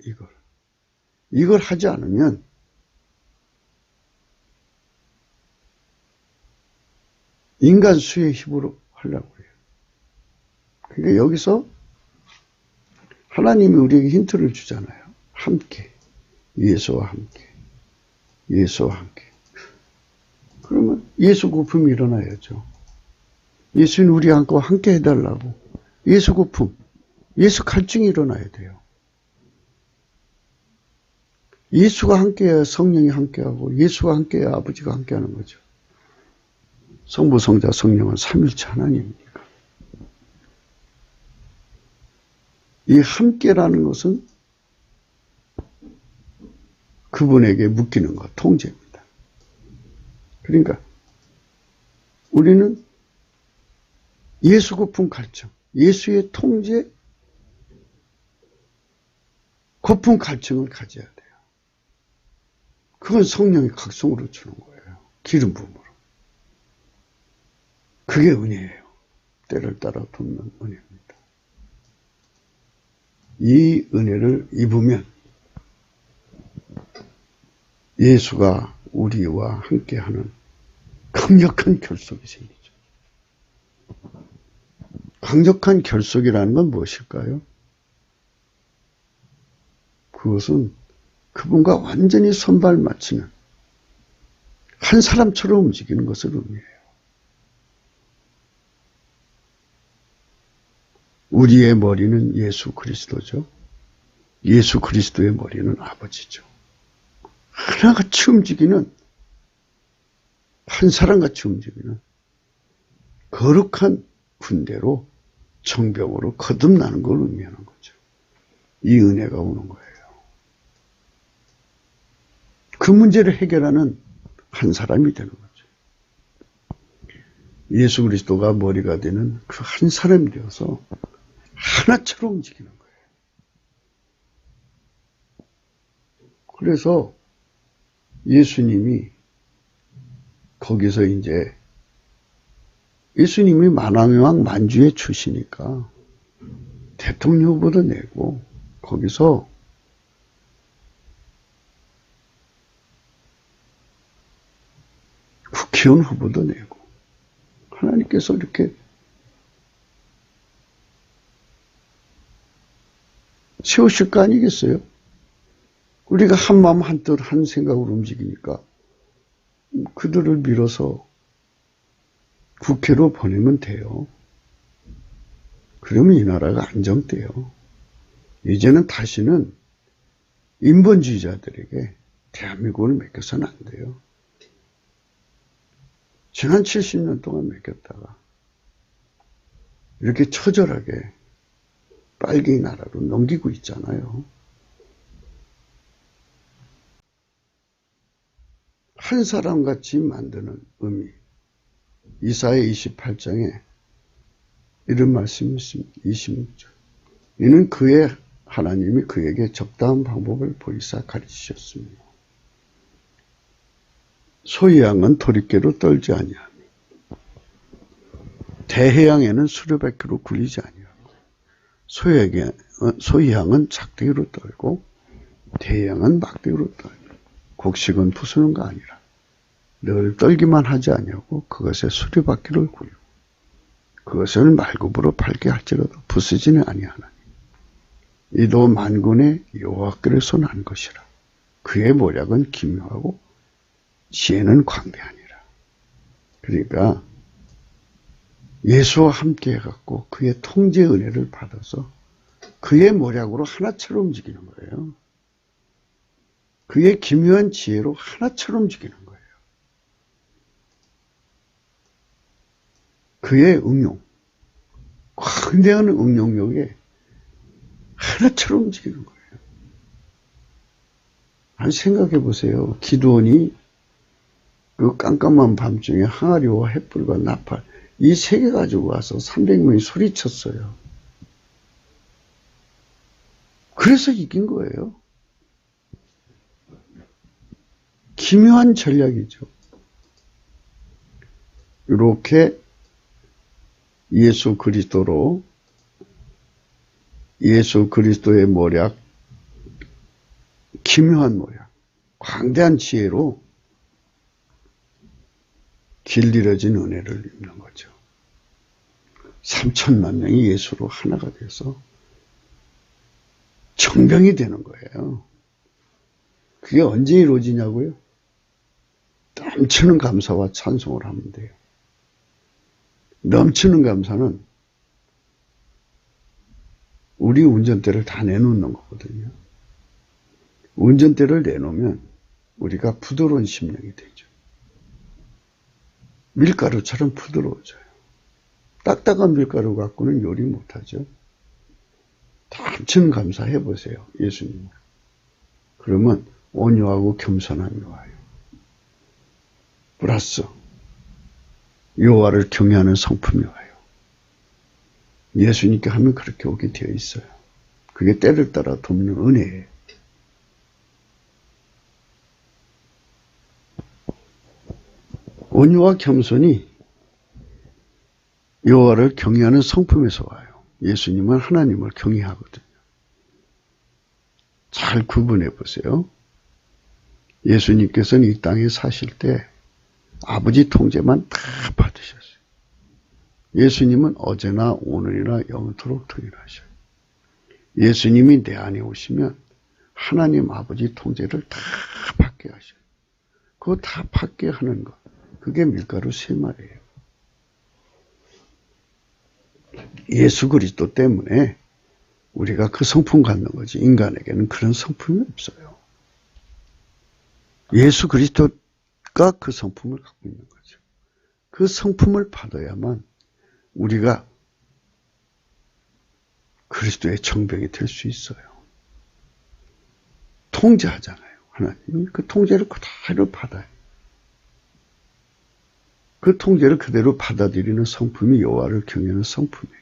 이걸 하지 않으면 인간 수의 힘으로 하려고 해요. 그러니까 여기서 하나님이 우리에게 힌트를 주잖아요. 함께, 예수와 함께, 예수와 함께. 그러면 예수 고품이 일어나야죠. 예수는 우리 함께 해달라고. 예수 고품, 예수 갈증이 일어나야 돼요. 예수가 함께해야 성령이 함께하고 예수가 함께해야 아버지가 함께하는 거죠. 성부, 성자, 성령은 삼일체 하나님이니까. 이 함께라는 것은 그분에게 묶이는 것, 통제입니다. 그러니까 우리는 예수 고품 갈증, 예수의 통제, 고품 갈증을 가져야 돼요. 그건 성령이 각성으로 주는 거예요. 기름 부음으로. 그게 은혜예요. 때를 따라 돕는 은혜입니다. 이 은혜를 입으면 예수가 우리와 함께하는 강력한 결속이 생기죠. 강력한 결속이라는 건 무엇일까요? 그것은 그분과 완전히 손발 맞추는 한 사람처럼 움직이는 것을 의미해요. 우리의 머리는 예수 그리스도죠. 예수 그리스도의 머리는 아버지죠. 하나같이 움직이는, 한 사람같이 움직이는 거룩한 군대로 정병으로 거듭나는 걸 의미하는 거죠. 이 은혜가 오는 거예요. 그 문제를 해결하는 한 사람이 되는 거죠. 예수 그리스도가 머리가 되는 그 한 사람이 되어서 하나처럼 움직이는 거예요. 그래서 예수님이 거기서 이제 예수님이 만왕왕 만주에 주시니까 대통령 후보도 내고 거기서 국회의원 후보도 내고 하나님께서 이렇게 세우실 거 아니겠어요? 우리가 한 마음 한 뜻 한 생각으로 움직이니까 그들을 밀어서 국회로 보내면 돼요. 그러면 이 나라가 안정돼요. 이제는 다시는 인본주의자들에게 대한민국을 맡겨서는 안 돼요. 지난 70년 동안 맡겼다가 이렇게 처절하게 빨갱이 나라로 넘기고 있잖아요. 한 사람같이 만드는 의미. 이사야 28장에 이런 말씀이 있습니다. 26절. 이는 그의 하나님이 그에게 적당한 방법을 보이사 가르치셨습니다. 소의 양은 도리깨로 떨지 아니하며 대해양에는 수레바퀴로 굴리지 아니하고 소의 양은 작대기로 떨고 대해양은 막대기로 떨고 곡식은 부수는 거 아니라 늘 떨기만 하지 아니하고 그것에 수레바퀴를 굴리고 그것을 말굽으로 밟게 할지라도 부수지는 아니하나니 이도 만군의 여호와께로서 난 것이라. 그의 모략은 기묘하고 지혜는 광대하니라. 그러니까 예수와 함께 해갖고 그의 통제 은혜를 받아서 그의 모략으로 하나처럼 움직이는 거예요. 그의 기묘한 지혜로 하나처럼 움직이는 거예요. 그의 응용, 광대한 응용력에 하나처럼 움직이는 거예요. 한 생각해 보세요. 기드온이 그 깜깜한 밤중에 항아리와 횃불과 나팔 이 세 개 가지고 와서 300명이 소리쳤어요. 그래서 이긴 거예요. 기묘한 전략이죠. 이렇게 예수 그리스도로 예수 그리스도의 모략, 기묘한 모략, 광대한 지혜로 길들여진 은혜를 입는 거죠. 3천만 명이 예수로 하나가 돼서 정병이 되는 거예요. 그게 언제 이루어지냐고요? 넘치는 감사와 찬송을 하면 돼요. 넘치는 감사는 우리 운전대를 다 내놓는 거거든요. 운전대를 내놓으면 우리가 부드러운 심령이 되죠. 밀가루처럼 부드러워져요. 딱딱한 밀가루 갖고는 요리 못하죠. 넘치는 감사해 보세요. 예수님. 그러면 온유하고 겸손함이 와요. 플러스 여호와를 경외하는 성품이 와요. 예수님께 하면 그렇게 오게 되어 있어요. 그게 때를 따라 돕는 은혜예요. 온유와 겸손이 여호와를 경외하는 성품에서 와요. 예수님은 하나님을 경외하거든요. 잘 구분해 보세요. 예수님께서는 이 땅에 사실 때 아버지 통제만 다 받으셨어요. 예수님은 어제나 오늘이나 영원토록 동일하셔요. 예수님이 내 안에 오시면 하나님 아버지 통제를 다 받게 하셔요. 그거 다 받게 하는 것. 그게 밀가루 세 마리예요. 예수 그리스도 때문에 우리가 그 성품 갖는 거지. 인간에게는 그런 성품이 없어요. 예수 그리스도가 그 성품을 갖고 있는 거죠. 그 성품을 받아야만 우리가 그리스도의 정병이 될 수 있어요. 통제하잖아요. 하나님이 그 통제를 그대로 받아요. 그 통제를 그대로 받아들이는 성품이 여호와를 경외하는 성품이에요.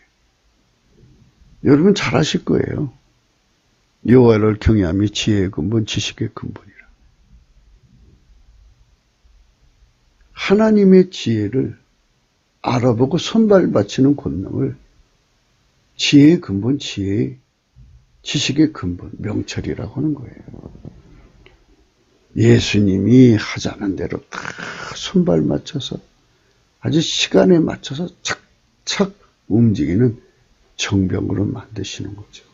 여러분 잘 아실 거예요. 여호와를 경외함이 지혜의 근본, 지식의 근본이라. 하나님의 지혜를 알아보고 손발받치는 권능을 지혜의 근본, 지혜의 지식의 근본, 명철이라고 하는 거예요. 예수님이 하자는 대로 다 손발 맞춰서 아주 시간에 맞춰서 착착 움직이는 정병으로 만드시는 거죠.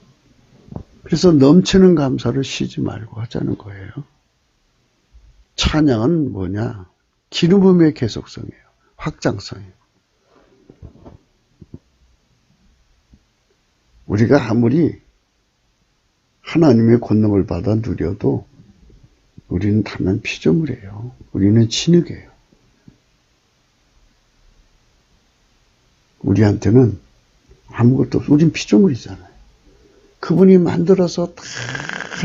그래서 넘치는 감사를 쉬지 말고 하자는 거예요. 찬양은 뭐냐? 기름 부음의 계속성이에요. 확장성이에요. 우리가 아무리 하나님의 권능을 받아 누려도 우리는 단연 피조물이에요. 우리는 진흙이에요. 우리한테는 아무것도 없어. 우린 피조물이잖아요. 그분이 만들어서 다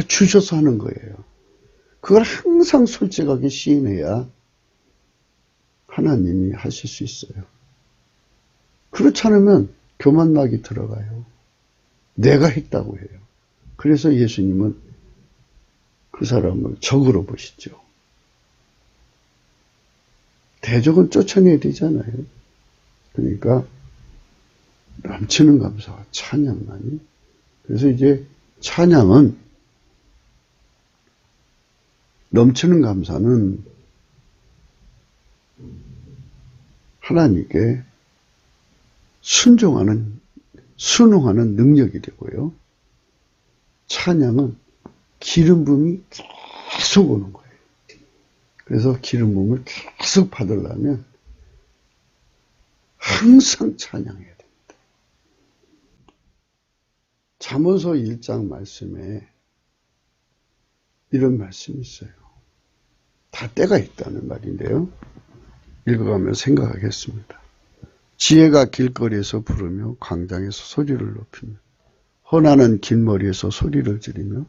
주셔서 하는 거예요. 그걸 항상 솔직하게 시인해야 하나님이 하실 수 있어요. 그렇지 않으면 교만막이 들어가요. 내가 했다고 해요. 그래서 예수님은 그 사람을 적으로 보시죠. 대적은 쫓아내야 되잖아요. 그러니까 넘치는 감사와 찬양만이. 그래서 이제 찬양은 넘치는 감사는 하나님께 순종하는 순응하는 능력이 되고요. 찬양은 기름 부음이 계속 오는 거예요. 그래서 기름 부음을 계속 받으려면 항상 찬양해야 됩니다. 잠언서 1장 말씀에 이런 말씀이 있어요. 다 때가 있다는 말인데요. 읽어가며 생각하겠습니다. 지혜가 길거리에서 부르며 광장에서 소리를 높이며 헌하는 길머리에서 소리를 지르며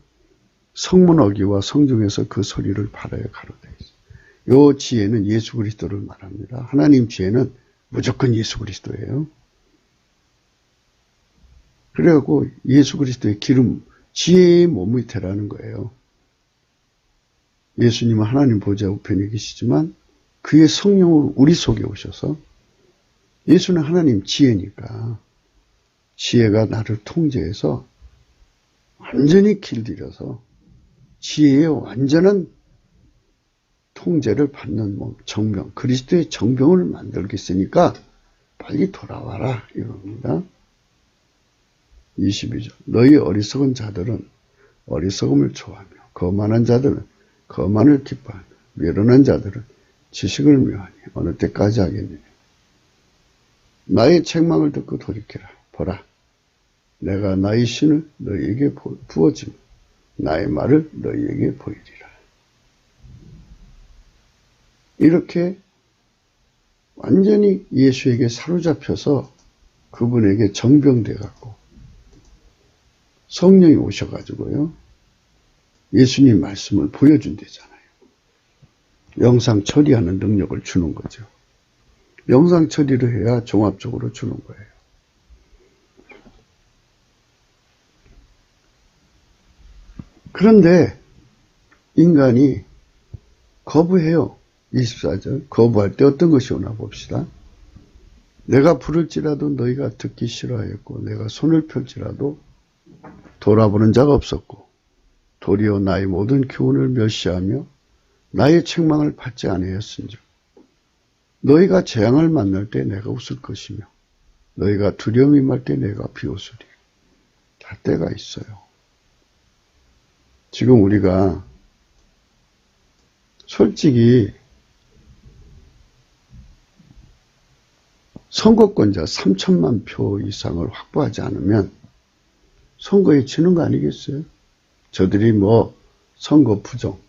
성문 어귀와 성중에서 그 소리를 발하여 가로되 있어요. 이 지혜는 예수 그리스도를 말합니다. 하나님 지혜는 무조건 예수 그리스도예요. 그래갖고 예수 그리스도의 기름, 지혜의 몸이 되라는 거예요. 예수님은 하나님 보좌 우편에 계시지만 그의 성령으로 우리 속에 오셔서 예수는 하나님 지혜니까 지혜가 나를 통제해서 완전히 길들여서 지혜의 완전한 통제를 받는 몸, 정병, 그리스도의 정병을 만들겠으니까 빨리 돌아와라 이겁니다. 22절. 너희 어리석은 자들은 어리석음을 좋아하며 거만한 자들은 거만을 기뻐하는 미련한 자들은 지식을 묘하니 어느 때까지 하겠느냐. 나의 책망을 듣고 돌이키라. 보라, 내가 나의 신을 너희에게 부어주며 나의 말을 너희에게 보이리라. 이렇게 완전히 예수에게 사로잡혀서 그분에게 정병돼 갖고 성령이 오셔가지고요, 예수님 말씀을 보여준대잖아요. 영상 처리하는 능력을 주는 거죠. 영상 처리를 해야 종합적으로 주는 거예요. 그런데 인간이 거부해요. 24절. 거부할 때 어떤 것이 오나 봅시다. 내가 부를지라도 너희가 듣기 싫어하였고 내가 손을 펼지라도 돌아보는 자가 없었고 도리어 나의 모든 교훈을 멸시하며 나의 책망을 받지 아니하였은즉 너희가 재앙을 만날 때 내가 웃을 것이며 너희가 두려움이 임할 때 내가 비웃으리. 다 때가 있어요. 지금 우리가 솔직히 선거권자 3천만 표 이상을 확보하지 않으면 선거에 지는 거 아니겠어요? 저들이 뭐 선거 부정,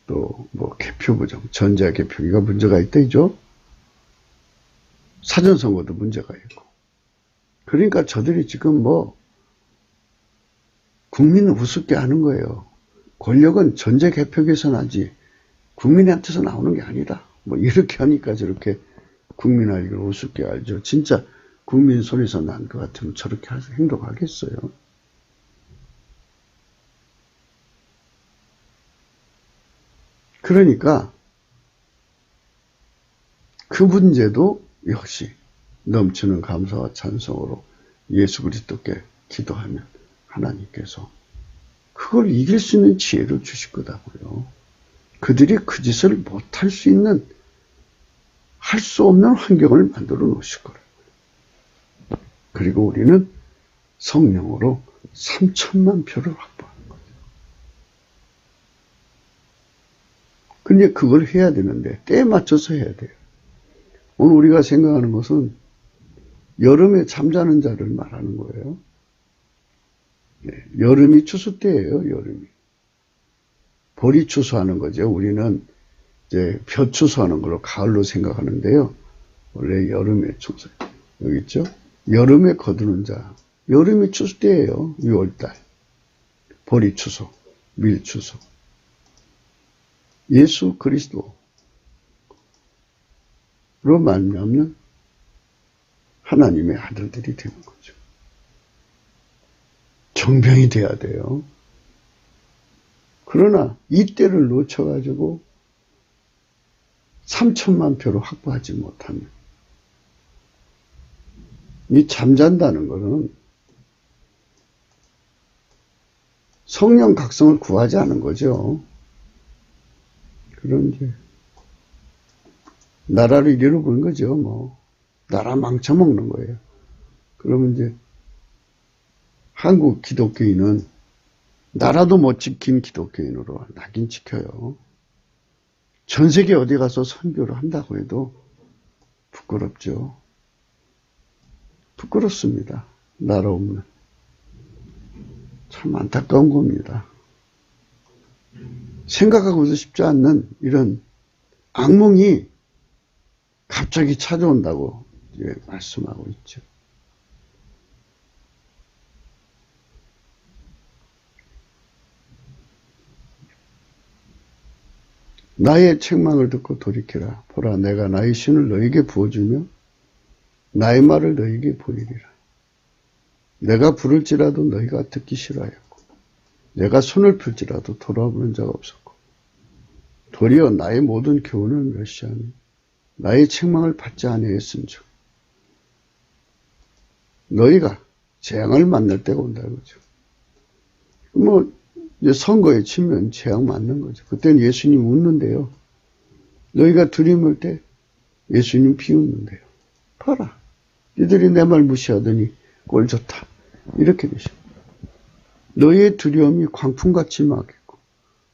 또 뭐 개표 부정, 전자 개표기가 문제가 있다죠. 사전선거도 문제가 있고. 그러니까 저들이 지금 뭐 국민을 우습게 하는 거예요. 권력은 전자 개표기에서 나지 국민한테서 나오는 게 아니다. 뭐 이렇게 하니까 저렇게 국민을 이걸 우습게 알죠. 진짜 국민 손에서 난 것 같으면 저렇게 행동하겠어요. 그러니까 그 문제도 역시 넘치는 감사와 찬송으로 예수 그리스도께 기도하면 하나님께서 그걸 이길 수 있는 지혜를 주실 거다고요. 그들이 그 짓을 못할 수 있는, 할 수 없는 환경을 만들어 놓으실 거라고요. 그리고 우리는 성령으로 3천만 표를 확보하는 거죠. 근데 그걸 해야 되는데 때에 맞춰서 해야 돼요. 오늘 우리가 생각하는 것은 여름에 잠자는 자를 말하는 거예요. 네, 여름이 추수 때예요. 여름이. 벌이 추수하는 거죠. 우리는 이제 벼 추수하는 걸로 가을로 생각하는데요. 원래 여름에 추수. 여기 있죠. 여름에 거두는 자. 여름이 추수 때예요. 6월달. 벌이 추수, 밀 추수. 예수 그리스도로 말미암는 하나님의 아들들이 되는 거죠. 정병이 돼야 돼요. 그러나 이때를 놓쳐가지고 3천만 표를 확보하지 못하면 이 잠잔다는 것은 성령 각성을 구하지 않은 거죠. 그런 이제 나라를 잃어버린 거죠. 뭐 나라 망쳐먹는 거예요. 그러면 이제 한국 기독교인은 나라도 못 지킨 기독교인으로 낙인 찍혀요. 전 세계 어디 가서 선교를 한다고 해도 부끄럽죠. 부끄럽습니다. 나라 없는. 참 안타까운 겁니다. 생각하고도 싶지 않는 이런 악몽이 갑자기 찾아온다고 말씀하고 있죠. 나의 책망을 듣고 돌이키라. 보라, 내가 나의 신을 너에게 부어주며 나의 말을 너에게 보이리라. 내가 부를지라도 너희가 듣기 싫어하였고 내가 손을 펼지라도 돌아보는 자가 없었고 도리어 나의 모든 교훈을 멸시하며 나의 책망을 받지 아니하였은즉 너희가 재앙을 만날 때가 온다 이거죠. 뭐 이제 선거에 치면 재앙 맞는 거죠. 그때는 예수님 웃는데요. 너희가 두려움을 때 예수님 비웃는데요. 봐라. 이들이 내 말 무시하더니 꼴 좋다. 이렇게 되십니다. 너희의 두려움이 광풍같이 임하겠고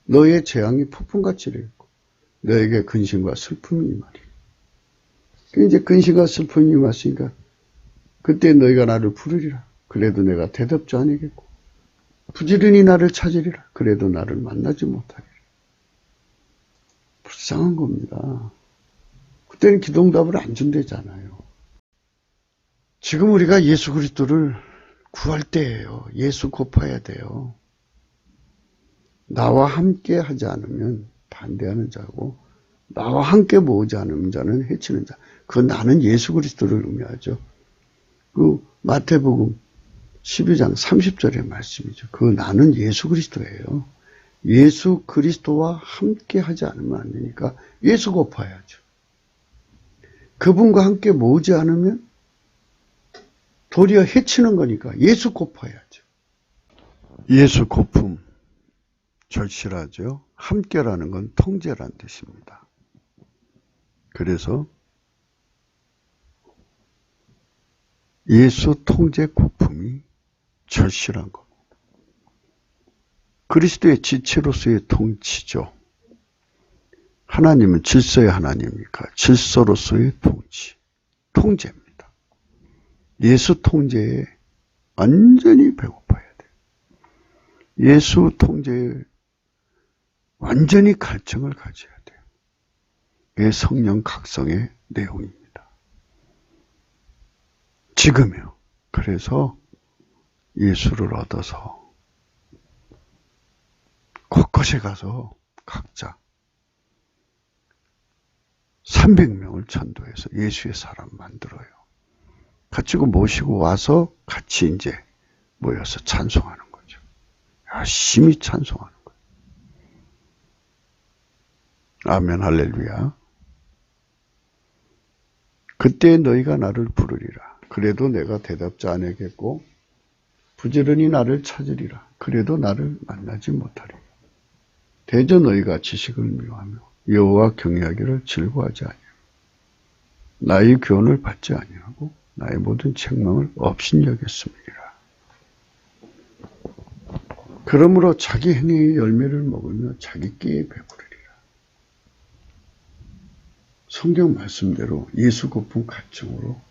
너의 재앙이 폭풍같이 이르겠고 너에게 근심과 슬픔이 임하리라. 이제 근심과 슬픔이 임했으니까 그때 너희가 나를 부르리라. 그래도 내가 대답지 아니겠고 부지런히 나를 찾으리라. 그래도 나를 만나지 못하리라. 불쌍한 겁니다. 그때는 기도응답을 안 준대잖아요. 지금 우리가 예수 그리스도를 구할 때예요. 예수 곱해야 돼요. 나와 함께 하지 않으면 반대하는 자고 나와 함께 모으지 않으면 자는 해치는 자. 그 나는 예수 그리스도를 의미하죠. 그 마태복음 12장 30절의 말씀이죠. 그 나는 예수 그리스도예요. 예수 그리스도와 함께 하지 않으면 안 되니까 예수 곱해야죠. 그분과 함께 모으지 않으면 도리어 해치는 거니까 예수 곱해야죠. 예수 곱음 절실하죠. 함께라는 건 통제란 뜻입니다. 그래서 예수 통제 곱음이 절실한 겁니다. 그리스도의 지체로서의 통치죠. 하나님은 질서의 하나님이니까 질서로서의 통치, 통제입니다. 예수 통제에 완전히 배고파야 돼요. 예수 통제에 완전히 갈증을 가져야 돼요. 그게 성령 각성의 내용입니다. 지금요. 그래서 예수를 얻어서 곳곳에 가서 각자 300명을 전도해서 예수의 사람 만들어요. 같이 모시고 와서 같이 이제 모여서 찬송하는 거죠. 열심히 찬송하는 거예요. 아멘 할렐루야. 그때 너희가 나를 부르리라. 그래도 내가 대답지 않겠고 부지런히 나를 찾으리라. 그래도 나를 만나지 못하리라. 대저 너희가 지식을 미워하며 여호와 경외하기를 즐거워하지 아니하고 나의 교훈을 받지 아니하고 나의 모든 책망을 업신여겼음이니라. 그러므로 자기 행위의 열매를 먹으며 자기 끼에 배부르리라. 성경 말씀대로 예수 고품 갈증으로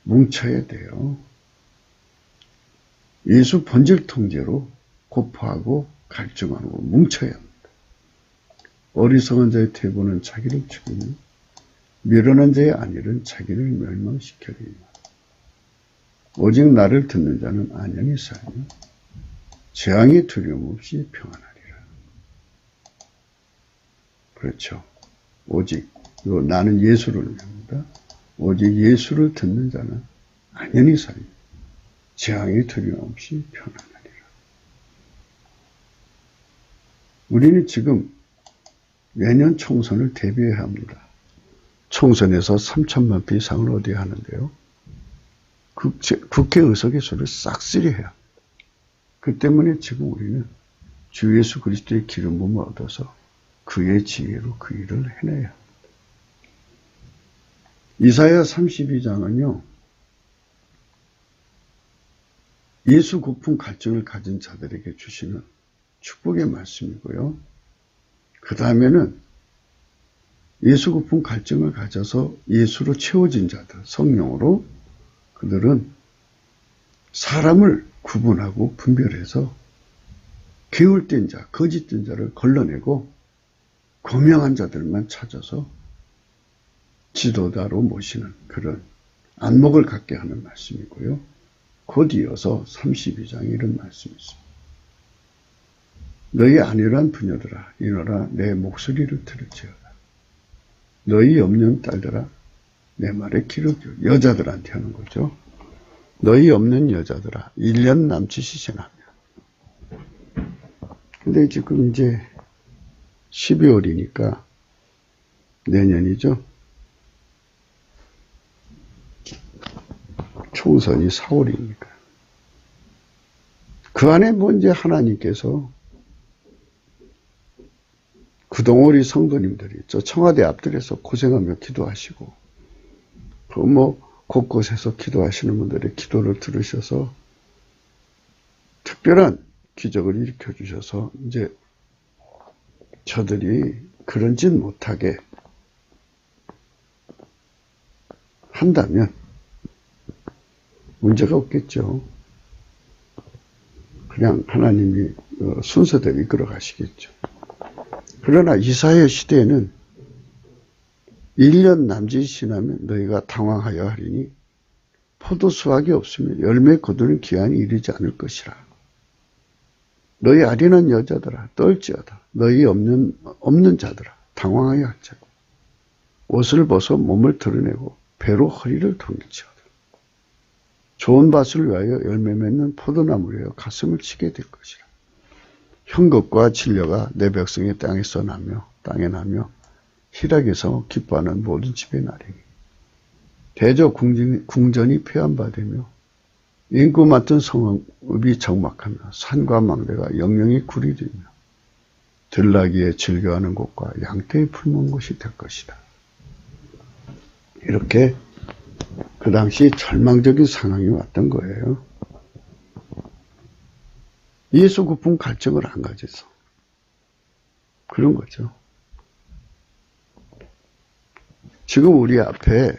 뭉쳐야 돼요. 예수 본질 통제로 고포하고 갈증하고 뭉쳐야 합니다. 어리석은 자의 태고는 자기를 죽이니 미련한 자의 안일은 자기를 멸망시켜리니 오직 나를 듣는 자는 안녕히 살며 재앙의 두려움 없이 평안하리라. 그렇죠. 오직 나는 예수를 의미합니다. 오직 예수를 듣는 자는 안녕히 살며 재앙의 두려움 없이 평안하리라. 우리는 지금 내년 총선을 대비해야 합니다. 총선에서 3천만 표 이상을 얻어야 하는데요. 국회 의석의 수를 싹쓸이 해야 합니다. 그 때문에 지금 우리는 주 예수 그리스도의 기름 부음을 얻어서 그의 지혜로 그 일을 해내야 합니다. 이사야 32장은요. 예수 고품 갈증을 가진 자들에게 주시는 축복의 말씀이고요. 그 다음에는 예수 고품 갈증을 가져서 예수로 채워진 자들, 성령으로 그들은 사람을 구분하고 분별해서 게을된 자, 거짓된 자를 걸러내고 고명한 자들만 찾아서 지도자로 모시는 그런 안목을 갖게 하는 말씀이고요. 곧 이어서 32장에 이런 말씀이 있습니다. 너희 안일한 부녀들아 일어나 내 목소리를 들을지어다. 너희 없는 딸들아 내 말에 귀를 기울여. 여자들한테 하는 거죠. 너희 없는 여자들아 1년 남짓이 지나면. 근데 지금 이제 12월이니까 내년이죠. 총선이 4월이니까. 그 안에 뭐 이제 하나님께서 그동안 우리 성도님들이 저 청와대 앞들에서 고생하며 기도하시고 그 뭐 곳곳에서 기도하시는 분들의 기도를 들으셔서 특별한 기적을 일으켜 주셔서 이제 저들이 그런 짓 못하게 한다면 문제가 없겠죠. 그냥 하나님이 순서대로 이끌어 가시겠죠. 그러나 이사야 시대에는 1년 남짓이 지나면 너희가 당황하여 하리니 포도 수확이 없으면 열매 거두는 기한이 이르지 않을 것이라. 너희 아련한 여자들아 떨지어다. 너희 없는 자들아 당황하여 할자고. 옷을 벗어 몸을 드러내고 배로 허리를 돌릴지어다. 좋은 밭을 위하여 열매 맺는 포도나무를 위하여 가슴을 치게 될 것이라. 형급과 진려가 내 백성의 땅에 나며 희락에서 기뻐하는 모든 집에 나리니 대저 궁전이 폐한바되며 인구 많던 성읍이 적막하며 산과 망대가 영영이 굴이 되며 들나귀에 즐겨하는 곳과 양떼에 풀문 곳이 될 것이다. 이렇게 그 당시 절망적인 상황이 왔던 거예요. 예수 고품 갈증을 안 가져서 그런 거죠. 지금 우리 앞에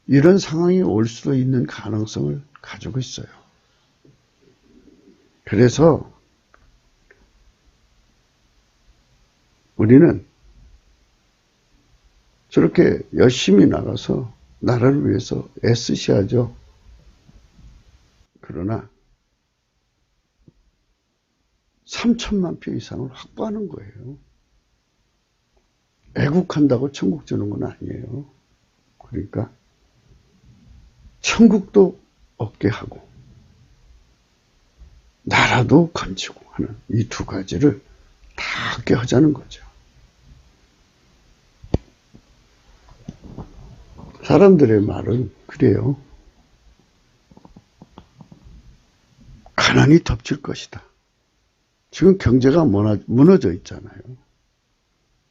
이런 상황이 올 수도 있는 가능성을 가지고 있어요. 그래서 우리는 저렇게 열심히 나가서 나라를 위해서 애쓰셔야죠. 그러나 3천만 표 이상을 확보하는 거예요. 애국한다고 천국 주는 건 아니에요. 그러니까 천국도 얻게 하고 나라도 건지고 하는 이 두 가지를 다 얻게 하자는 거죠. 사람들의 말은 그래요. 가난이 덮칠 것이다. 지금 경제가 무너져 있잖아요.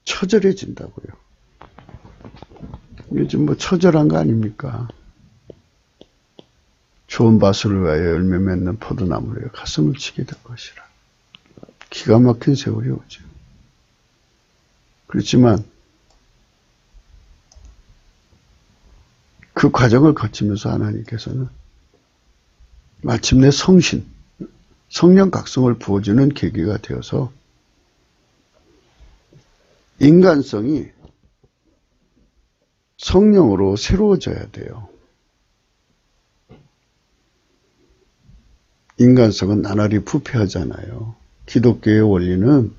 처절해진다고요. 요즘 뭐 처절한 거 아닙니까? 좋은 밭을 위하여 열매 맺는 포도나무를 가슴을 치게 될 것이라. 기가 막힌 세월이 오죠. 그렇지만 그 과정을 거치면서 하나님께서는 마침내 성령 각성을 부어주는 계기가 되어서 인간성이 성령으로 새로워져야 돼요. 인간성은 나날이 부패하잖아요. 기독교의 원리는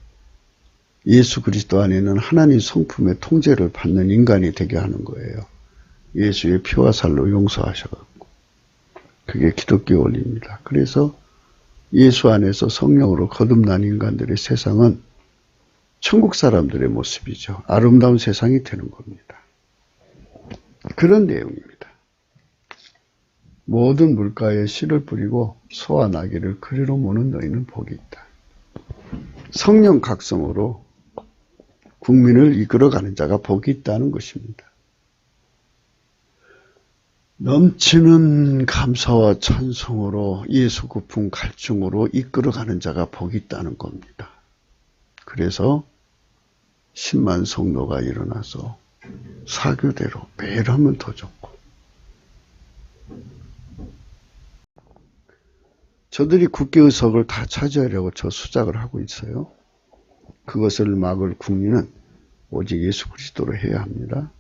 예수 그리스도 안에는 하나님 성품의 통제를 받는 인간이 되게 하는 거예요. 예수의 피와 살로 용서하셔갖고. 그게 기독교 원리입니다. 그래서 예수 안에서 성령으로 거듭난 인간들의 세상은 천국 사람들의 모습이죠. 아름다운 세상이 되는 겁니다. 그런 내용입니다. 모든 물가에 씨를 뿌리고 소와 나귀를 그리로 모는 너희는 복이 있다. 성령 각성으로 국민을 이끌어가는 자가 복이 있다는 것입니다. 넘치는 감사와 찬송으로 예수 고품 갈증으로 이끌어가는 자가 복이 있다는 겁니다. 그래서 10만 성도가 일어나서 사교대로 매일 하면 더 좋고, 저들이 국회의석을 다 차지하려고 저 수작을 하고 있어요. 그것을 막을 국리는 오직 예수 그리스도로 해야 합니다.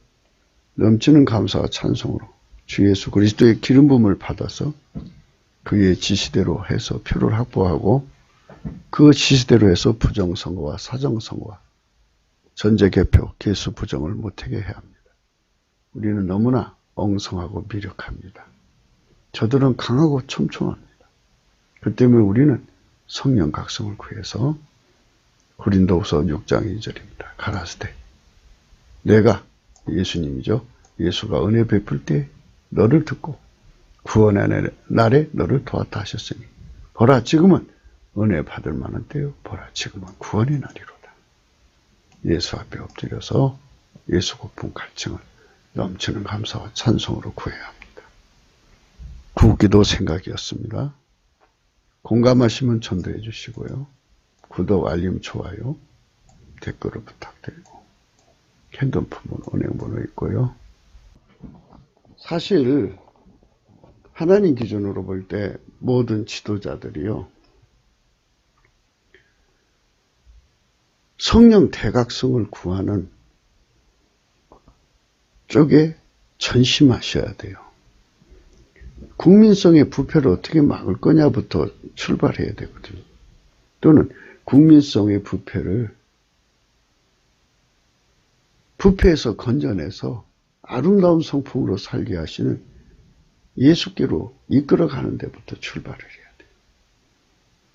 넘치는 감사와 찬송으로 주 예수 그리스도의 기름 부음을 받아서 그의 지시대로 해서 표를 확보하고 그 지시대로 해서 부정선거와 사정선거와 전제개표, 개수 부정을 못하게 해야 합니다. 우리는 너무나 엉성하고 미력합니다. 저들은 강하고 촘촘합니다. 그 때문에 우리는 성령 각성을 구해서 고린도후서 6장 2절입니다. 가라사대 내가 예수님이죠. 예수가 은혜 베풀 때 너를 듣고 구원의 날에 너를 도왔다 하셨으니 보라 지금은 은혜 받을 만한 때요. 보라 지금은 구원의 날이로다. 예수 앞에 엎드려서 예수 고품 갈증을 넘치는 감사와 찬송으로 구해야 합니다. 구기도 생각이었습니다. 공감하시면 전도해 주시고요. 구독, 알림, 좋아요 댓글을 부탁드리고, 핸드폰 은행번호 있고요. 사실 하나님 기준으로 볼 때 모든 지도자들이요, 성령 대각성을 구하는 쪽에 전심하셔야 돼요. 국민성의 부패를 어떻게 막을 거냐부터 출발해야 되거든요. 또는 국민성의 부패에서 건져내서 아름다운 성품으로 살게 하시는 예수께로 이끌어가는 데부터 출발을 해야 돼요.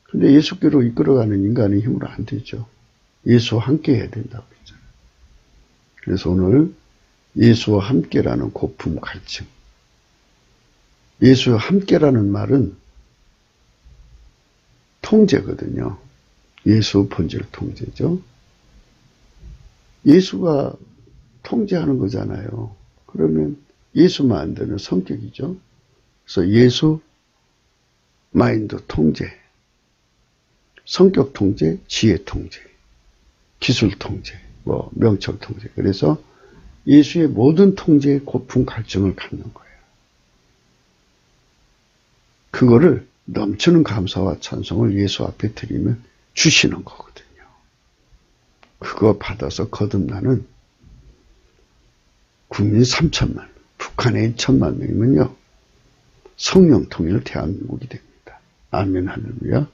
근데 예수께로 이끌어가는 인간의 힘으로 안 되죠. 예수와 함께 해야 된다고 했잖아요. 그래서 오늘 예수와 함께라는 고품 갈증. 예수와 함께라는 말은 통제거든요. 예수 본질 통제죠. 예수가 통제하는 거잖아요. 그러면 예수만 안 되는 성격이죠. 그래서 예수 마인드 통제, 성격 통제, 지혜 통제, 기술 통제, 명철 통제. 그래서 예수의 모든 통제에 고품 갈증을 갖는 거예요. 그거를 넘치는 감사와 찬송을 예수 앞에 드리면 주시는 거거든요. 그거 받아서 거듭나는 국민 3천만, 북한에 1천만 명이면요, 성령 통일 대한민국이 됩니다. 아멘 할렐루야.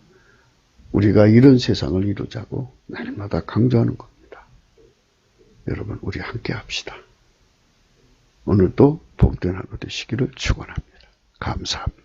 우리가 이런 세상을 이루자고 날마다 강조하는 겁니다. 여러분, 우리 함께 합시다. 오늘도 복된 하루 되시기를 축원합니다. 감사합니다.